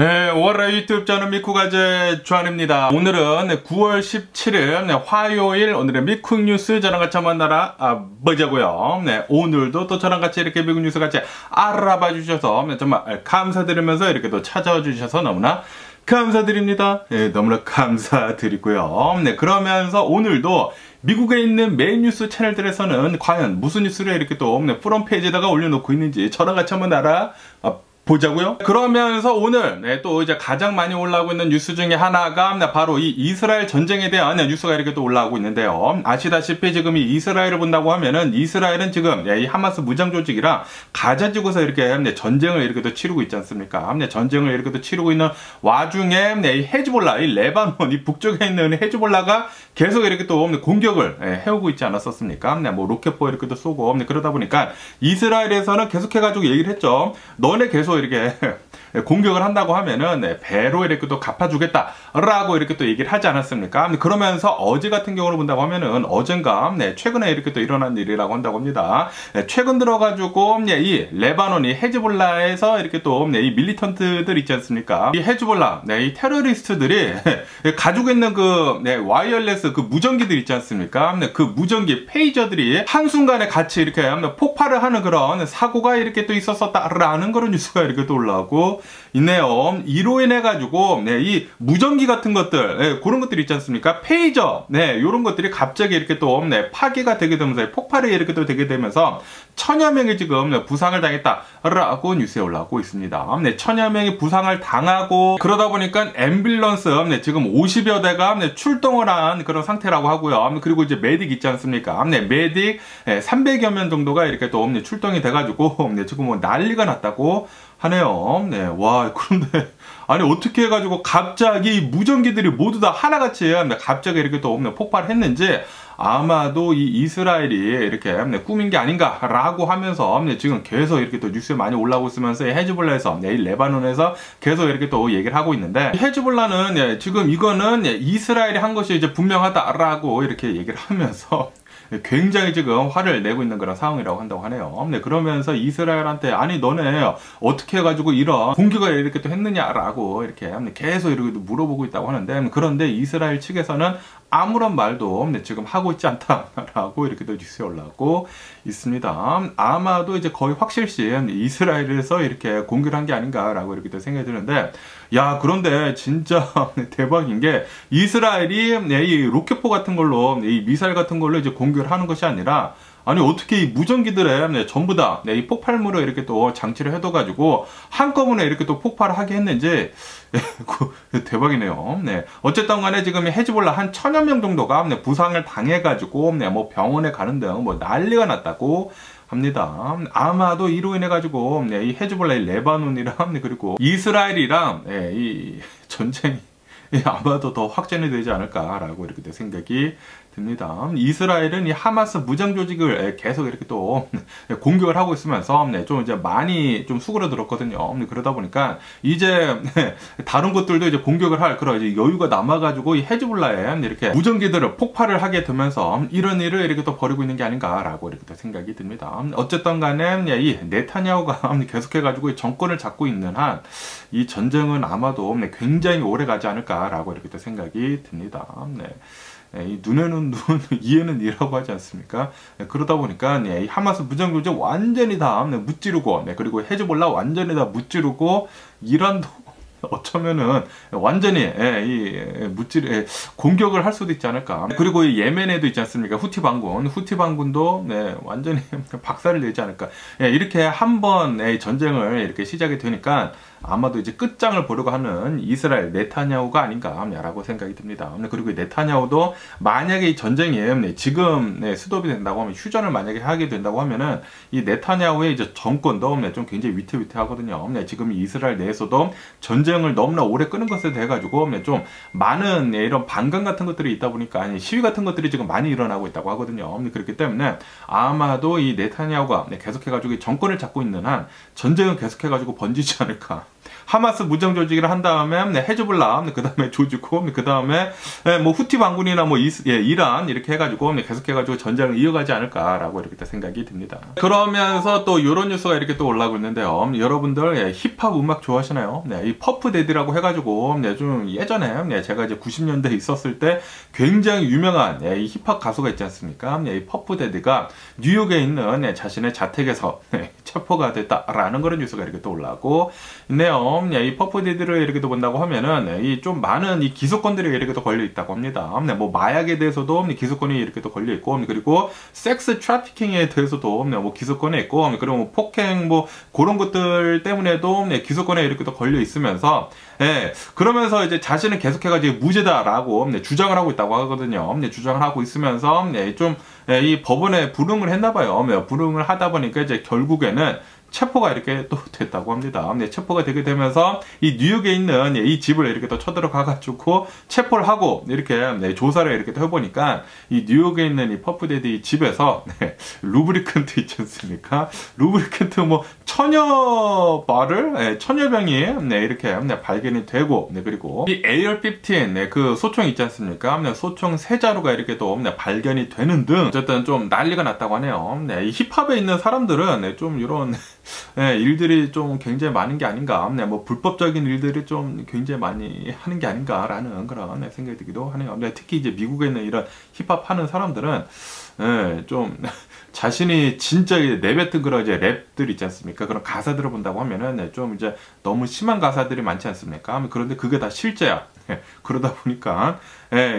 네, 월요일 유튜브 저는 미쿠가제 주한입니다. 오늘은 9월 17일 화요일, 오늘의 미쿡 뉴스 저랑 같이 한번 보자고요. 네, 오늘도 또 저랑 같이 이렇게 미국 뉴스 같이 알아봐 주셔서 정말 감사드리면서 이렇게 또 찾아와 주셔서 너무나 감사드립니다. 네, 너무나 감사드리고요. 네, 그러면서 오늘도 미국에 있는 메인 뉴스 채널들에서는 과연 무슨 뉴스를 이렇게 또 프롬 페이지에다가 올려놓고 있는지 저랑 같이 한번 보자고요. 그러면서 오늘 또 이제 가장 많이 올라오고 있는 뉴스 중에 하나가 바로 이 이스라엘 전쟁에 대한 뉴스가 이렇게 또 올라오고 있는데요. 아시다시피 지금 이 이스라엘을 본다고 하면은 이스라엘은 지금 이 하마스 무장 조직이랑 가자 지구에서 이렇게 전쟁을 이렇게 또 치르고 있지 않습니까? 전쟁을 이렇게 또 치르고 있는 와중에 이 헤즈볼라, 이 레바논, 이 북쪽에 있는 헤즈볼라가 계속 이렇게 또 공격을 해오고 있지 않았었습니까? 뭐 로켓포 이렇게 또 쏘고 그러다 보니까 이스라엘에서는 계속해가지고 얘기를 했죠. 너네 계속 이렇게 공격을 한다고 하면은 배로 이렇게 또 갚아주겠다라고 이렇게 또 얘기를 하지 않았습니까? 그러면서 어제 같은 경우를 본다고 하면은 어젠가 최근에 이렇게 또 일어난 일이라고 한다고 합니다. 최근 들어가지고 이 레바논이 헤즈볼라에서 이렇게 또 이 밀리턴트들 있지 않습니까? 이 헤즈볼라, 이 테러리스트들이 가지고 있는 그 와이어리스 그 무전기들 있지 않습니까? 그 무전기 페이저들이 한순간에 같이 이렇게 폭발을 하는 그런 사고가 이렇게 또 있었었다라는 그런 뉴스가 이렇게 또 올라오고 있네요. 이로 인해 가지고 이 무전기 같은 것들 그런 것들이 있지 않습니까? 페이저 요런 것들이 갑자기 이렇게 또 파괴가 되게 되면서 폭발이 이렇게 또 되게 되면서 천여 명이 지금 부상을 당했다라고 뉴스에 올라오고 있습니다. 천여 명이 부상을 당하고 그러다 보니까 앰뷸런스 지금 50여 대가 출동을 한 그런 상태라고 하고요. 그리고 이제 메딕 있지 않습니까? 메딕 300여 명 정도가 이렇게 또 출동이 돼가지고 지금 뭐 난리가 났다고 하네요. 와, 그런데 아니 어떻게 해가지고 갑자기 무전기들이 모두 다 하나같이 갑자기 이렇게 또 폭발했는지 아마도 이 이스라엘이 이렇게 꾸민 게 아닌가라고 하면서 지금 계속 이렇게 또 뉴스에 많이 올라오고 있으면서 헤즈볼라에서 이 레바논에서 계속 이렇게 또 얘기를 하고 있는데 헤즈볼라는 지금 이거는 이스라엘이 한 것이 이제 분명하다라고 이렇게 얘기를 하면서 굉장히 지금 화를 내고 있는 그런 상황이라고 한다고 하네요. 그러면서 이스라엘한테 아니 너네 어떻게 해가지고 이런 공격을 이렇게 또 했느냐라고 이렇게 계속 이렇게 물어보고 있다고 하는데 그런데 이스라엘 측에서는 아무런 말도 지금 하고 있지 않다라고 이렇게 또 뉴스에 올라오고 있습니다. 아마도 이제 거의 확실시 이스라엘에서 이렇게 공격을 한 게 아닌가라고 이렇게 또 생각이 드는데 야, 그런데 진짜 대박인 게 이스라엘이 이 로켓포 같은 걸로 이 미사일 같은 걸로 이제 공격을 하는 것이 아니라 아니 어떻게 이 무전기들에 전부 다 이 폭발물을 이렇게 또 장치를 해둬가지고 한꺼번에 이렇게 또 폭발을 하게 했는지 대박이네요. 어쨌든 간에 지금 헤즈볼라 한 1000여 명 정도가 부상을 당해가지고 뭐 병원에 가는 등 뭐 난리가 났다고 합니다. 아마도 이로 인해 가지고 이 헤즈볼라, 이 레바논이랑 그리고 이스라엘이랑 이 전쟁이 아마도 더 확전이 되지 않을까라고 이렇게 생각이 듭니다. 이스라엘은 이 하마스 무장 조직을 계속 이렇게 또 공격을 하고 있으면서 좀 이제 많이 좀 수그러들었거든요. 그러다 보니까 이제 다른 곳들도 이제 공격을 할 그런 이제 여유가 남아가지고 이 헤즈볼라에 이렇게 무전기들을 폭발을 하게 되면서 이런 일을 이렇게 또 벌이고 있는 게 아닌가라고 이렇게 또 생각이 듭니다. 어쨌든 간에 이 네타냐후가 계속해가지고 정권을 잡고 있는 한 이 전쟁은 아마도 굉장히 오래 가지 않을까라고 이렇게 또 생각이 듭니다. 이 눈에는 눈, 이에는 이라고 하지 않습니까? 그러다 보니까 이 하마스 무장조직 완전히 다 무찌르고 그리고 헤즈볼라 완전히 다 무찌르고 이란도 어쩌면은 완전히 공격을 할 수도 있지 않을까. 그리고 이 예멘에도 있지 않습니까? 후티 반군도 완전히 박살을 내지 않을까. 이렇게 한번 전쟁을 이렇게 시작이 되니까 아마도 이제 끝장을 보려고 하는 이스라엘 네타냐후가 아닌가라고 생각이 듭니다. 그리고 네타냐후도 만약에 이 전쟁이 지금 스톱이 된다고 하면 휴전을 만약에 하게 된다고 하면은 이 네타냐후의 이제 정권도 좀 굉장히 위태위태하거든요. 지금 이스라엘 내에서도 전쟁을 너무나 오래 끄는 것에 대해 가지고 좀 많은 이런 반감 같은 것들이 있다 보니까 시위 같은 것들이 지금 많이 일어나고 있다고 하거든요. 그렇기 때문에 아마도 이 네타냐후가 계속해 가지고 정권을 잡고 있는 한 전쟁은 계속해 가지고 번지지 않을까. 하마스 무장 조직을 한 다음에 헤즈볼라, 그 다음에 조지고, 그 다음에 뭐 후티 반군이나 뭐 이란 이렇게 해가지고 계속해가지고 전쟁을 이어가지 않을까라고 이렇게 생각이 듭니다. 그러면서 또 이런 뉴스가 이렇게 또 올라오고 있는데요. 여러분들 힙합 음악 좋아하시나요? 이 퍼프데디라고 해가지고 좀 예전에 제가 이제 90년대에 있었을 때 굉장히 유명한 이 힙합 가수가 있지 않습니까? 이 퍼프데디가 뉴욕에 있는 자신의 자택에서 체포가 됐다라는 그런 뉴스가 이렇게 또 올라오고 있네요. 이 퍼프데디를 이렇게 또 본다고 하면은 이 좀 많은 이 기소권들이 이렇게 또 걸려 있다고 합니다. 뭐 마약에 대해서도 기소권이 이렇게 또 걸려 있고, 그리고 섹스 트래피킹에 대해서도 뭐 기소권에 있고, 그리고 뭐 폭행 뭐 그런 것들 때문에도 기소권에 이렇게 또 걸려 있으면서, 그러면서 이제 자신은 계속해가지고 무죄다라고 주장을 하고 있다고 하거든요. 주장을 하고 있으면서 좀 이 법원에 불응을 했나봐요. 불응을 하다 보니까 이제 결국에는 체포가 이렇게 또 됐다고 합니다. 체포가 되게 되면서 이 뉴욕에 있는 이 집을 이렇게 또 쳐들어가가지고 체포를 하고 이렇게 조사를 이렇게 또 해보니까 이 뉴욕에 있는 이 퍼프데디 집에서 루브리컨트 있지 않습니까? 루브리컨트 뭐 천여병이 이렇게 발견이 되고, 그리고 이 AR-15 그 소총 있지 않습니까? 소총 3자루가 이렇게 또 발견이 되는 등 어쨌든 좀 난리가 났다고 하네요. 이 힙합에 있는 사람들은 좀 이런 일들이 좀 굉장히 많은 게 아닌가, 뭐 불법적인 일들이 좀 굉장히 많이 하는 게 아닌가라는 그런 생각이 들기도 하네요. 특히 이제 미국에 있는 이런 힙합 하는 사람들은 좀 자신이 진짜 내뱉은 그런 이제 랩들 있지 않습니까? 그런 가사들을 본다고 하면은 좀 이제 너무 심한 가사들이 많지 않습니까? 그런데 그게 다 실제야. 그러다 보니까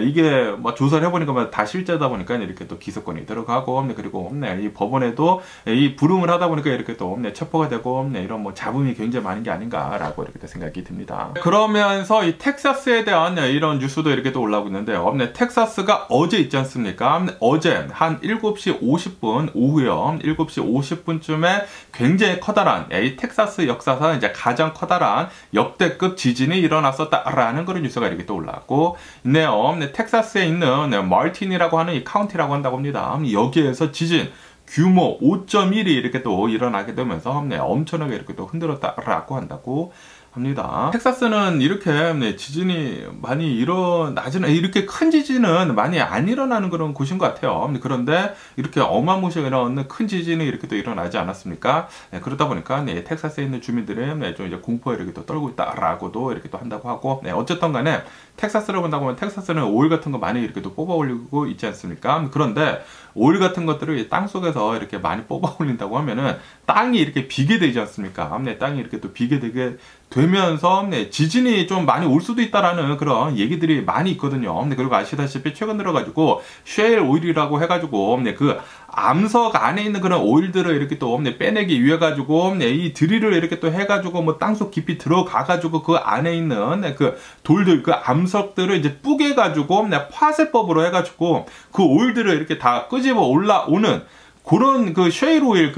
이게 뭐 조사를 해보니까 다 실제다 보니까 이렇게 또 기소권이 들어가고, 그리고 이 법원에도 이 불응을 하다 보니까 이렇게 또 체포가 되고, 이런 뭐 잡음이 굉장히 많은 게 아닌가라고 이렇게 생각이 듭니다. 그러면서 이 텍사스에 대한 이런 뉴스도 이렇게 또 올라오고 있는데요. 텍사스가 어제 있지 않습니까? 어제 한 7시 50분 오후요. 7시 50분쯤에 굉장히 커다란 이 텍사스 역사상 이제 가장 커다란 역대급 지진이 일어났었다라는 그런 뉴스가 이렇게 또 올라왔고 있네요. 텍사스에 있는 마틴이라고 하는 이 카운티라고 한다고 합니다. 여기에서 지진 규모 5.1이 이렇게 또 일어나게 되면서 엄청나게 이렇게 또 흔들었다라고 한다고 합니다. 텍사스는 이렇게 지진이 많이 일어나지는, 이렇게 큰 지진은 많이 안 일어나는 그런 곳인 것 같아요. 그런데 이렇게 어마무시하게 일어나는 큰 지진이 이렇게 또 일어나지 않았습니까? 그러다 보니까 텍사스에 있는 주민들은 좀 이제 공포에 이렇게 또 떨고 있다라고도 이렇게 또 한다고 하고, 어쨌든 간에 텍사스를 본다고 하면 텍사스는 오일 같은 거 많이 이렇게 또 뽑아 올리고 있지 않습니까? 그런데 오일 같은 것들을 땅 속에서 이렇게 많이 뽑아 올린다고 하면은 땅이 이렇게 비게 되지 않습니까? 땅이 이렇게 또 비게 되게 되면서 지진이 좀 많이 올 수도 있다라는 그런 얘기들이 많이 있거든요. 그리고 아시다시피 최근 들어가지고 쉐일 오일이라고 해가지고 그 암석 안에 있는 그런 오일들을 이렇게 또 빼내기 위해 가지고 이 드릴을 이렇게 또 해가지고 뭐 땅속 깊이 들어가가지고 그 안에 있는 그 돌들, 그 암석들을 이제 뿌개 가지고 파쇄법으로 해가지고 그 오일들을 이렇게 다 끄집어 올라오는 그런 그 쉐일 오일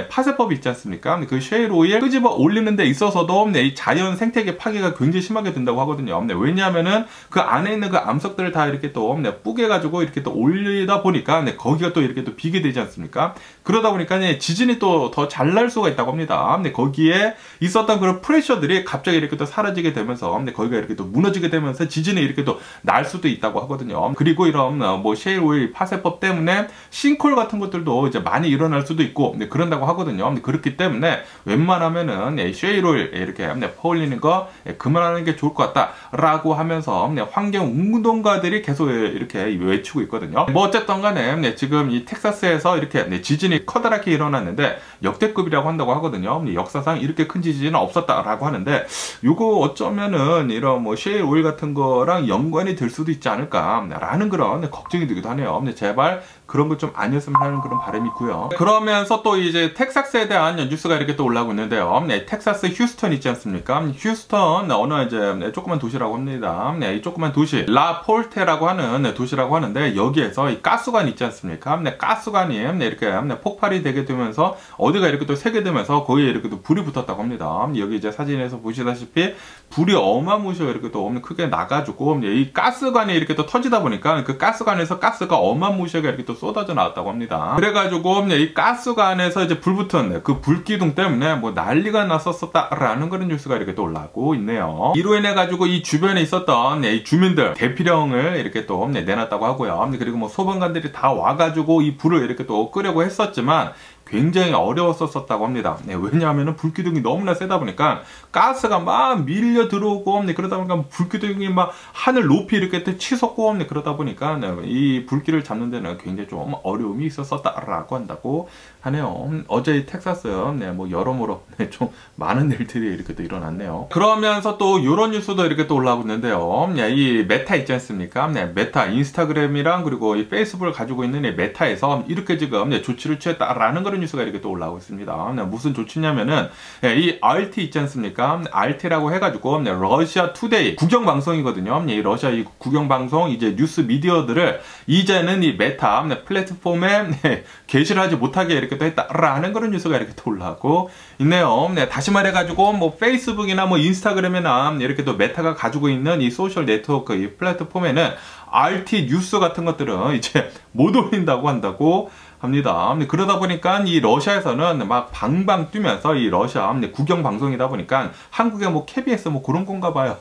파쇄법이 있지 않습니까? 그 쉐일 오일 끄집어 올리는 데 있어서도 이 자연 생태계 파괴가 굉장히 심하게 된다고 하거든요. 왜냐하면은 그 안에 있는 그 암석들을 다 이렇게 또 뿌개 가지고 이렇게 또 올리다 보니까 거기가 또 이렇게 또 비게 되지 않습니까? 그러다 보니까 지진이 또 더 잘 날 수가 있다고 합니다. 거기에 있었던 그런 프레셔들이 갑자기 이렇게 또 사라지게 되면서 거기가 이렇게 또 무너지게 되면서 지진이 이렇게 또 날 수도 있다고 하거든요. 그리고 이런 뭐 쉐일 오일 파쇄법 때문에 싱크홀 같은 것들도 이제 많이 일어날 수도 있고 그런다고 하거든요. 그렇기 때문에 웬만하면은 쉐일 오일 이렇게 퍼올리는 거 그만하는 게 좋을 것 같다라고 하면서 환경 운동가들이 계속 이렇게 외치고 있거든요. 뭐 어쨌든 간에 지금 이 텍사스에서 이렇게 지진이 커다랗게 일어났는데 역대급이라고 한다고 하거든요. 역사상 이렇게 큰 지진은 없었다라고 하는데 요거 어쩌면은 이런 뭐 쉐일 오일 같은 거랑 연관이 될 수도 있지 않을까라는 그런 걱정이 들기도 하네요. 제발 그런 거 좀 아니었으면 하는 그런 바람이 있고요. 그러면서 또 이제 텍사스에 대한 뉴스가 이렇게 또 올라오고 있는데요. 텍사스 휴스턴 있지 않습니까? 휴스턴 어느 이제 조그만 도시라고 합니다. 이 조그만 도시 라폴테라고 하는 도시라고 하는데 여기에서 이 가스관 있지 않습니까? 가스관이 이렇게 폭발이 되게 되면서 어디가 이렇게 또 새게 되면서 거기에 이렇게 또 불이 붙었다고 합니다. 여기 이제 사진에서 보시다시피 불이 어마무시하게 이렇게 또 크게 나가지고 이 가스관이 이렇게 또 터지다 보니까 그 가스관에서 가스가 어마무시하게 이렇게 또 쏟아져 나왔다고 합니다. 그래가지고 이 가스관에서 이제 불붙은 그 불기둥 때문에 뭐 난리가 났었다라는 그런 뉴스가 이렇게 또 올라오고 있네요. 이로 인해 가지고 이 주변에 있었던 이 주민들 대피령을 이렇게 또 내놨다고 하고요. 그리고 뭐 소방관들이 다 와가지고 이 불을 이렇게 또 끄려고 했었지만 굉장히 어려웠었다고 합니다. 왜냐하면 불기둥이 너무나 세다 보니까 가스가 막 밀려 들어오고 그러다 보니까 불기둥이 막 하늘 높이 이렇게 치솟고 그러다 보니까 이 불길을 잡는 데는 굉장히 좀 어려움이 있었다라고 한다고 하네요. 어제 텍사스 뭐 여러모로 좀 많은 일들이 이렇게 또 일어났네요. 그러면서 또 이런 뉴스도 이렇게 또 올라오고 있는데요. 이 메타 있지 않습니까? 메타 인스타그램이랑 그리고 이 페이스북을 가지고 있는 이 메타에서 이렇게 지금 조치를 취했다라는 그런 뉴스가 이렇게 또 올라오고 있습니다. 무슨 조치냐면은 이 RT 있지 않습니까? RT라고 해가지고 러시아 투데이 국영방송이거든요. 이 러시아 이 국영방송 이제 뉴스 미디어들을 이제는 이 메타 플랫폼에 게시를 하지 못하게 이렇게 또 했다라는 그런 뉴스가 이렇게 또 올라오고 있네요. 다시 말해가지고 뭐 페이스북이나 뭐 인스타그램이나 이렇게 또 메타가 가지고 있는 이 소셜 네트워크 이 플랫폼에는 RT 뉴스 같은 것들은 이제 못 올린다고 한다고 합니다. 그러다 보니까 이 러시아에서는 막 방방 뛰면서 이 러시아 국영 방송이다 보니까 한국의 뭐 KBS 뭐 그런 건가 봐요.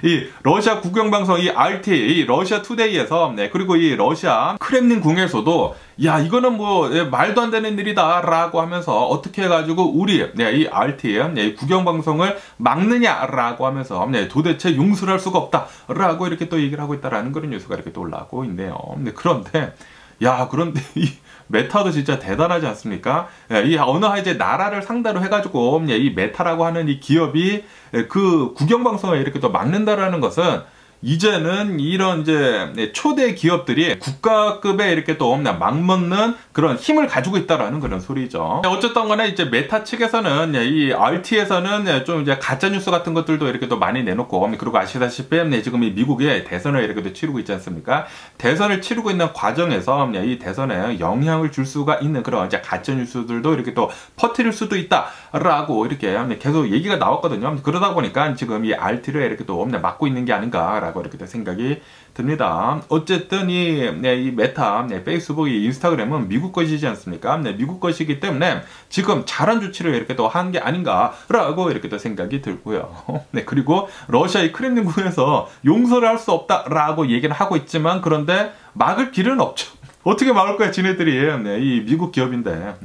이 러시아 국영 방송 이 RT 이 러시아 투데이에서 그리고 이 러시아 크렘린 궁에서도 야 이거는 뭐 말도 안 되는 일이다라고 하면서 어떻게 해가지고 우리 이 RT 국영 방송을 막느냐라고 하면서 도대체 용서를 할 수가 없다라고 이렇게 또 얘기를 하고 있다라는 그런 뉴스가 이렇게 또 올라오고 있네요. 그런데 이 메타도 진짜 대단하지 않습니까? 이 어느 이제 나라를 상대로 해가지고 이 메타라고 하는 이 기업이 그 국영방송을 이렇게 또 막는다라는 것은 이제는 이런 이제 초대 기업들이 국가급에 이렇게 또 막먹는 그런 힘을 가지고 있다라는 그런 소리죠. 어쨌든 간에 이제 메타 측에서는 이 RT에서는 좀 이제 가짜 뉴스 같은 것들도 이렇게 또 많이 내놓고 그리고 아시다시피 지금 이 미국의 대선을 이렇게 또 치르고 있지 않습니까? 대선을 치르고 있는 과정에서 이 대선에 영향을 줄 수가 있는 그런 이제 가짜 뉴스들도 이렇게 또 퍼뜨릴 수도 있다라고 이렇게 계속 얘기가 나왔거든요. 그러다 보니까 지금 이 RT를 이렇게 또 막고 있는 게 아닌가 이렇게 생각이 듭니다. 어쨌든 이 메타, 페이스북, 인스타그램은 미국 것이지 않습니까? 미국 것이기 때문에 지금 잘한 조치를 이렇게 또 한 게 아닌가라고 이렇게 또 생각이 들고요. 그리고 러시아의 크렘린궁에서 용서를 할 수 없다라고 얘기는 하고 있지만 그런데 막을 길은 없죠. 어떻게 막을 거야, 지네들이. 이 미국 기업인데,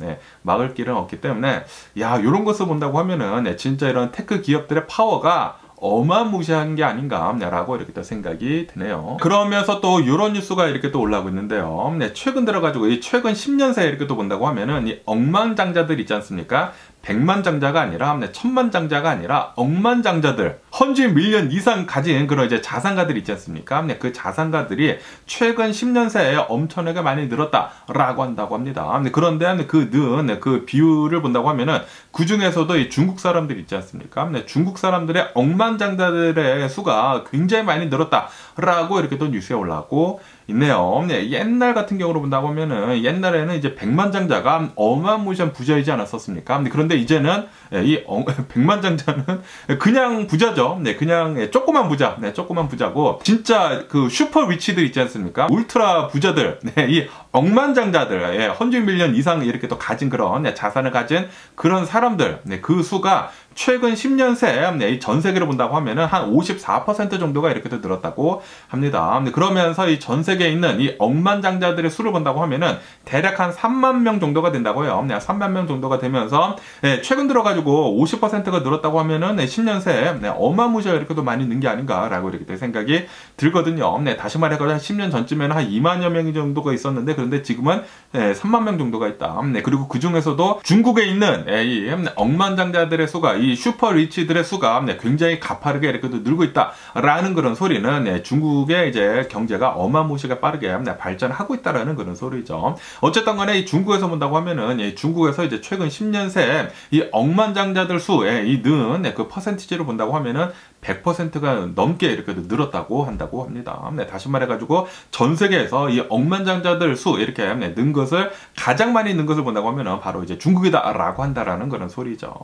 막을 길은 없기 때문에, 야, 요런 것을 본다고 하면은, 진짜 이런 테크 기업들의 파워가 어마무시한 게 아닌가라고 이렇게 또 생각이 드네요. 그러면서 또 이런 뉴스가 이렇게 또 올라오고 있는데요. 최근 들어가지고 이 최근 10년 사이에 이렇게 또 본다고 하면은 이 억만장자들 있지 않습니까? 100만장자가 아니라 1000만장자가 아니라 억만장자들 헌지 밀리언 이상 가진 그런 이제 자산가들 있지 않습니까? 그 자산가들이 최근 10년 사이에 엄청나게 많이 늘었다라고 한다고 합니다. 그런데 그 비율을 본다고 하면은 그 중에서도 이 중국 사람들 있지 않습니까? 중국 사람들의 억만장자들의 수가 굉장히 많이 늘었다라고 이렇게 또 뉴스에 올라왔고 있네요. 옛날 같은 경우로 본다고 하면은 옛날에는 이제 100만장자가 어마무시한 부자이지 않았었습니까? 그런데 이제는 이 100만장자는 그냥 부자죠. 그냥 조그만 부자, 조그만 부자고 진짜 그 슈퍼 리치들 있지 않습니까? 울트라 부자들, 이 억만장자들, 헌지 밀리언 이상 이렇게 또 가진 그런 자산을 가진 그런 사람들, 그 수가 최근 10년 새 전 세계를 본다고 하면은 한 54% 정도가 이렇게 또 늘었다고 합니다. 그러면서 이 전 세계에 있는 이 억만장자들의 수를 본다고 하면은 대략 한 3만 명 정도가 된다고요. 3만 명 정도가 되면서 최근 들어가지고 50%가 늘었다고 하면은 10년 새 어마무시하게 이렇게 또 많이 는 게 아닌가라고 이렇게 생각이 들거든요. 다시 말해서 한 10년 전쯤에는 한 2만여 명 정도가 있었는데 그런데 지금은 3만 명 정도가 있다. 그리고 그 중에서도 중국에 있는 이 억만장자들의 수가 이 슈퍼 리치들의 수가 굉장히 가파르게 이렇게 늘고 있다라는 그런 소리는 중국의 이제 경제가 어마무시하게 빠르게 발전하고 있다라는 그런 소리죠. 어쨌든 간에 이 중국에서 본다고 하면은 중국에서 이제 최근 10년 새 이 억만장자들 수에 이 는 그 퍼센티지를 본다고 하면은 100%가 넘게 이렇게 늘었다고 한다고 합니다. 다시 말해가지고 전 세계에서 이 억만장자들 수 이렇게 는 것을 가장 많이 는 것을 본다고 하면은 바로 이제 중국이다라고 한다라는 그런 소리죠.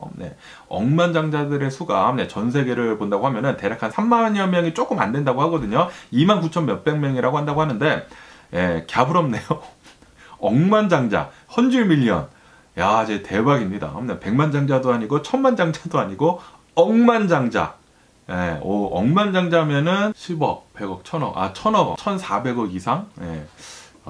억만장자들의 수가 전 세계를 본다고 하면은 대략 한 3만여 명이 조금 안 된다고 하거든요. 29,000 몇백 명이라고 한다고 하는데 갸부럽네요. 억만장자, 헌줄밀리언. 야, 이제 대박입니다. 100만장자도 아니고 1000만장자도 아니고 억만장자. 예, 억만장자면은 10억, 100억, 1000억, 1000억, 1400억 이상? 예.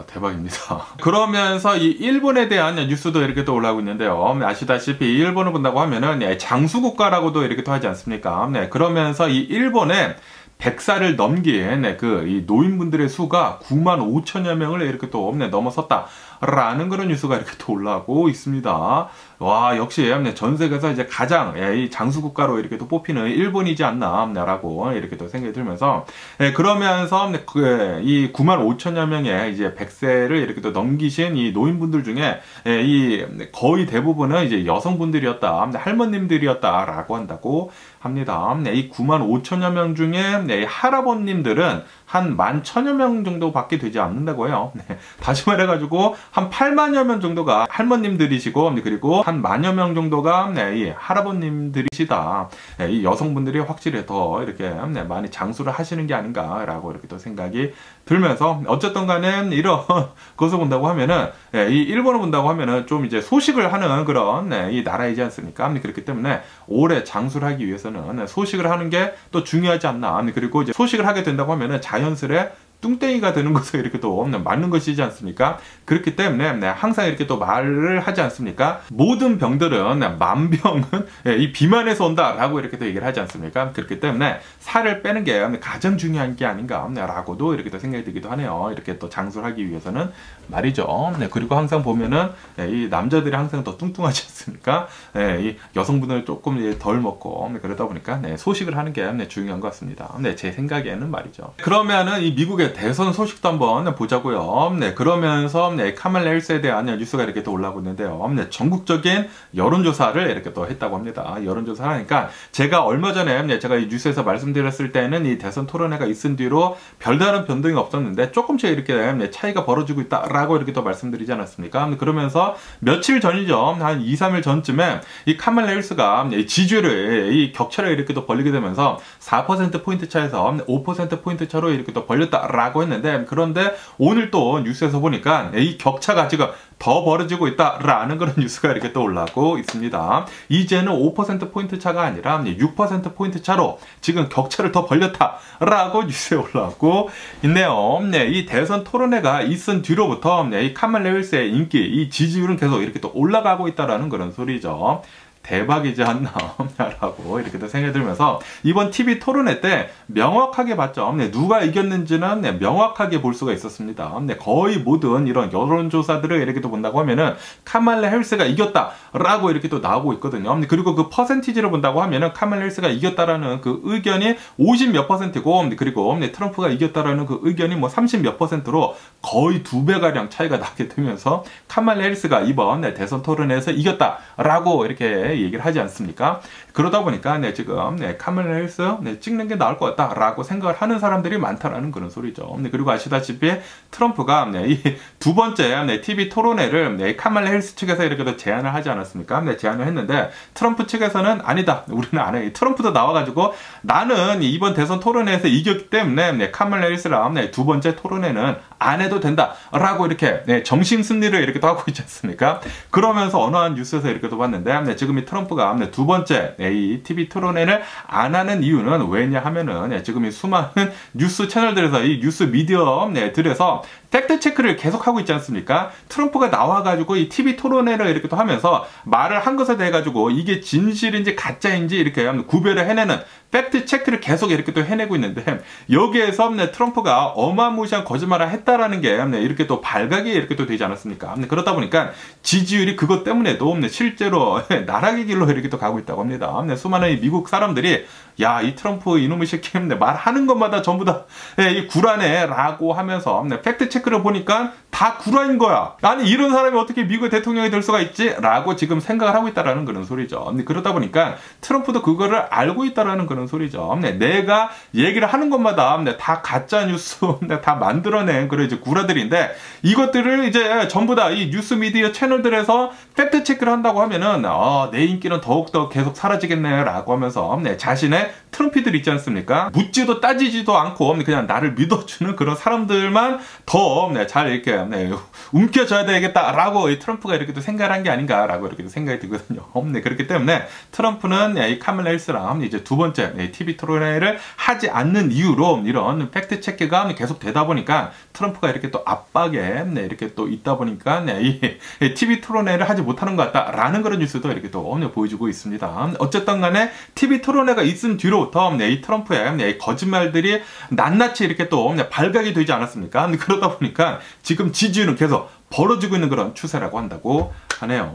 대박입니다. 그러면서 이 일본에 대한 뉴스도 이렇게 또 올라오고 있는데요. 아시다시피 일본을 본다고 하면은 장수국가라고도 이렇게 또 하지 않습니까? 네, 그러면서 이 일본에 100살을 넘긴 이 노인분들의 수가 95,000여 명을 이렇게 또 넘어섰다라는 그런 뉴스가 이렇게 또 올라오고 있습니다. 와, 역시 전 세계에서 이제 가장 이 장수국가로 이렇게 또 뽑히는 일본이지 않나라고 이렇게 또 생각이 들면서, 그러면서 이 95,000여 명의 이제 100세를 이렇게 또 넘기신 이 노인분들 중에 이 거의 대부분은 이제 여성분들이었다, 할머님들이었다라고 한다고 합니다. 이 95,000여 명 중에 할아버님들은 한 11,000여 명 정도밖에 되지 않는다고 해요. 다시 말해가지고 한 8만여 명 정도가 할머님들이시고, 그리고 한 10,000여 명 정도가 이 할아버님들이시다. 이 여성분들이 확실히 더 이렇게 많이 장수를 하시는 게 아닌가라고 이렇게 또 생각이 들면서, 어쨌든 간에 이런 것을 본다고 하면은, 이 일본을 본다고 하면은 좀 이제 소식을 하는 그런 이 나라이지 않습니까? 그렇기 때문에 오래 장수를 하기 위해서는 소식을 하는 게 또 중요하지 않나. 그리고 이제 소식을 하게 된다고 하면은 자연스레 뚱땡이가 되는 것을 이렇게 또 맞는 것이지 않습니까? 그렇기 때문에 항상 이렇게 또 말을 하지 않습니까? 모든 병들은 만병은 이 비만에서 온다라고 이렇게 또 얘기를 하지 않습니까? 그렇기 때문에 살을 빼는 게 가장 중요한 게 아닌가라고도 이렇게 또 생각이 들기도 하네요. 이렇게 또 장수를 하기 위해서는 말이죠. 그리고 항상 보면은 이 남자들이 항상 더 뚱뚱하지 않습니까? 이 여성분을 조금 덜 먹고 그러다 보니까 소식을 하는 게 중요한 것 같습니다. 제 생각에는 말이죠. 그러면은 이 미국의 대선 소식도 한번 보자고요. 그러면서 카말라 해리스에 대한 뉴스가 이렇게 또 올라오고 있는데요. 전국적인 여론조사를 이렇게 또 했다고 합니다. 여론조사를 하니까 제가 얼마 전에 제가 이 뉴스에서 말씀드렸을 때는 이 대선 토론회가 있은 뒤로 별다른 변동이 없었는데 조금씩 이렇게 차이가 벌어지고 있다라고 이렇게 또 말씀드리지 않았습니까? 그러면서 며칠 전이죠. 한 2, 3일 전쯤에 이 카말라 해리스가 지지율을 이 격차를 이렇게 또 벌리게 되면서 4%포인트 차에서 5%포인트 차로 이렇게 또 벌렸다라고 했는데, 그런데 오늘 또 뉴스에서 보니까 이 격차가 지금 더 벌어지고 있다라는 그런 뉴스가 이렇게 또 올라오고 있습니다. 이제는 5%포인트 차가 아니라 6%포인트 차로 지금 격차를 더 벌렸다라고 뉴스에 올라오고 있네요. 이 대선 토론회가 있은 뒤로부터 이 카말라 해리스의 인기, 이 지지율은 계속 이렇게 또 올라가고 있다라는 그런 소리죠. 대박이지 않나 라고 이렇게 또 생각이 들면서, 이번 TV 토론회 때 명확하게 봤죠. 누가 이겼는지는 명확하게 볼 수가 있었습니다. 거의 모든 이런 여론조사들을 이렇게 또 본다고 하면은 카말라 해리스가 이겼다라고 이렇게 또 나오고 있거든요. 그리고 그 퍼센티지를 본다고 하면은 카말라 해리스가 이겼다라는 그 의견이 50몇 %고, 그리고 트럼프가 이겼다라는 그 의견이 뭐 30몇 %로 거의 2배가량 차이가 나게 되면서 카말라 해리스가 이번 대선 토론회에서 이겼다라고 이렇게 얘기를 하지 않습니까? 그러다 보니까 지금 카말라 해리스 찍는 게 나을 것 같다라고 생각을 하는 사람들이 많다라는 그런 소리죠. 그리고 아시다시피 트럼프가 이 두 번째 TV 토론회를 카말라 해리스 측에서 이렇게 또 제안을 하지 않았습니까? 제안을 했는데 트럼프 측에서는 아니다, 우리는 안 해. 트럼프도 나와가지고 나는 이번 대선 토론회에서 이겼기 때문에 카말라 해리스랑 두 번째 토론회는 안 해도 된다라고 이렇게 정신 승리를 이렇게 또 하고 있지 않습니까? 그러면서 어느 한 뉴스에서 이렇게 또 봤는데, 지금 이 트럼프가 두 번째 이 TV 토론회를 안 하는 이유는 왜냐 하면은 지금 이 수많은 뉴스 채널들에서 이 뉴스 미디어들에서 팩트 체크를 계속하고 있지 않습니까? 트럼프가 나와가지고 이 TV 토론회를 이렇게 또 하면서 말을 한 것에 대해 가지고 이게 진실인지 가짜인지 이렇게 구별을 해내는 팩트 체크를 계속 이렇게 또 해내고 있는데, 여기에서 트럼프가 어마무시한 거짓말을 했다라는 게 이렇게 또 발각이 이렇게 또 되지 않았습니까? 그러다 보니까 지지율이 그것 때문에도 실제로 나락의 길로 이렇게 또 가고 있다고 합니다. 수많은 이 미국 사람들이 야, 이 트럼프 이놈의 새끼 말하는 것마다 전부 다 이 구라네 라고 하면서 팩트 체크를 보니까 다 구라인 거야. 아니, 이런 사람이 어떻게 미국의 대통령이 될 수가 있지? 라고 지금 생각을 하고 있다라는 그런 소리죠. 그러다 보니까 트럼프도 그거를 알고 있다라는 그런 소리죠. 내가 얘기를 하는 것마다 다 가짜 뉴스, 다 만들어낸 그런 이제 구라들인데, 이것들을 이제 전부 다 이 뉴스 미디어 채널들에서 팩트 체크를 한다고 하면은 내 인기는 더욱더 계속 사라지겠네 라고 하면서 자신의 트럼피들 있지 않습니까? 묻지도 따지지도 않고 그냥 나를 믿어주는 그런 사람들만 더 또 잘 이렇게 움켜줘야 되겠다라고 이 트럼프가 이렇게 또 생각을 한 게 아닌가라고 이렇게 생각이 들거든요. 그렇기 때문에 트럼프는 이 카멀라 해리스랑 이제 두 번째 TV 토론회를 하지 않는 이유로 이런 팩트 체크가 계속 되다 보니까 트럼프가 이렇게 또 압박에 이렇게 또 있다 보니까 이 TV 토론회를 하지 못하는 것 같다라는 그런 뉴스도 이렇게 또 보여주고 있습니다. 어쨌든 간에 TV 토론회가 있은 뒤로부터 이 트럼프의 거짓말들이 낱낱이 이렇게 또 발각이 되지 않았습니까? 그러다 보니까 지금 지지율은 계속 벌어지고 있는 그런 추세라고 한다고 하네요.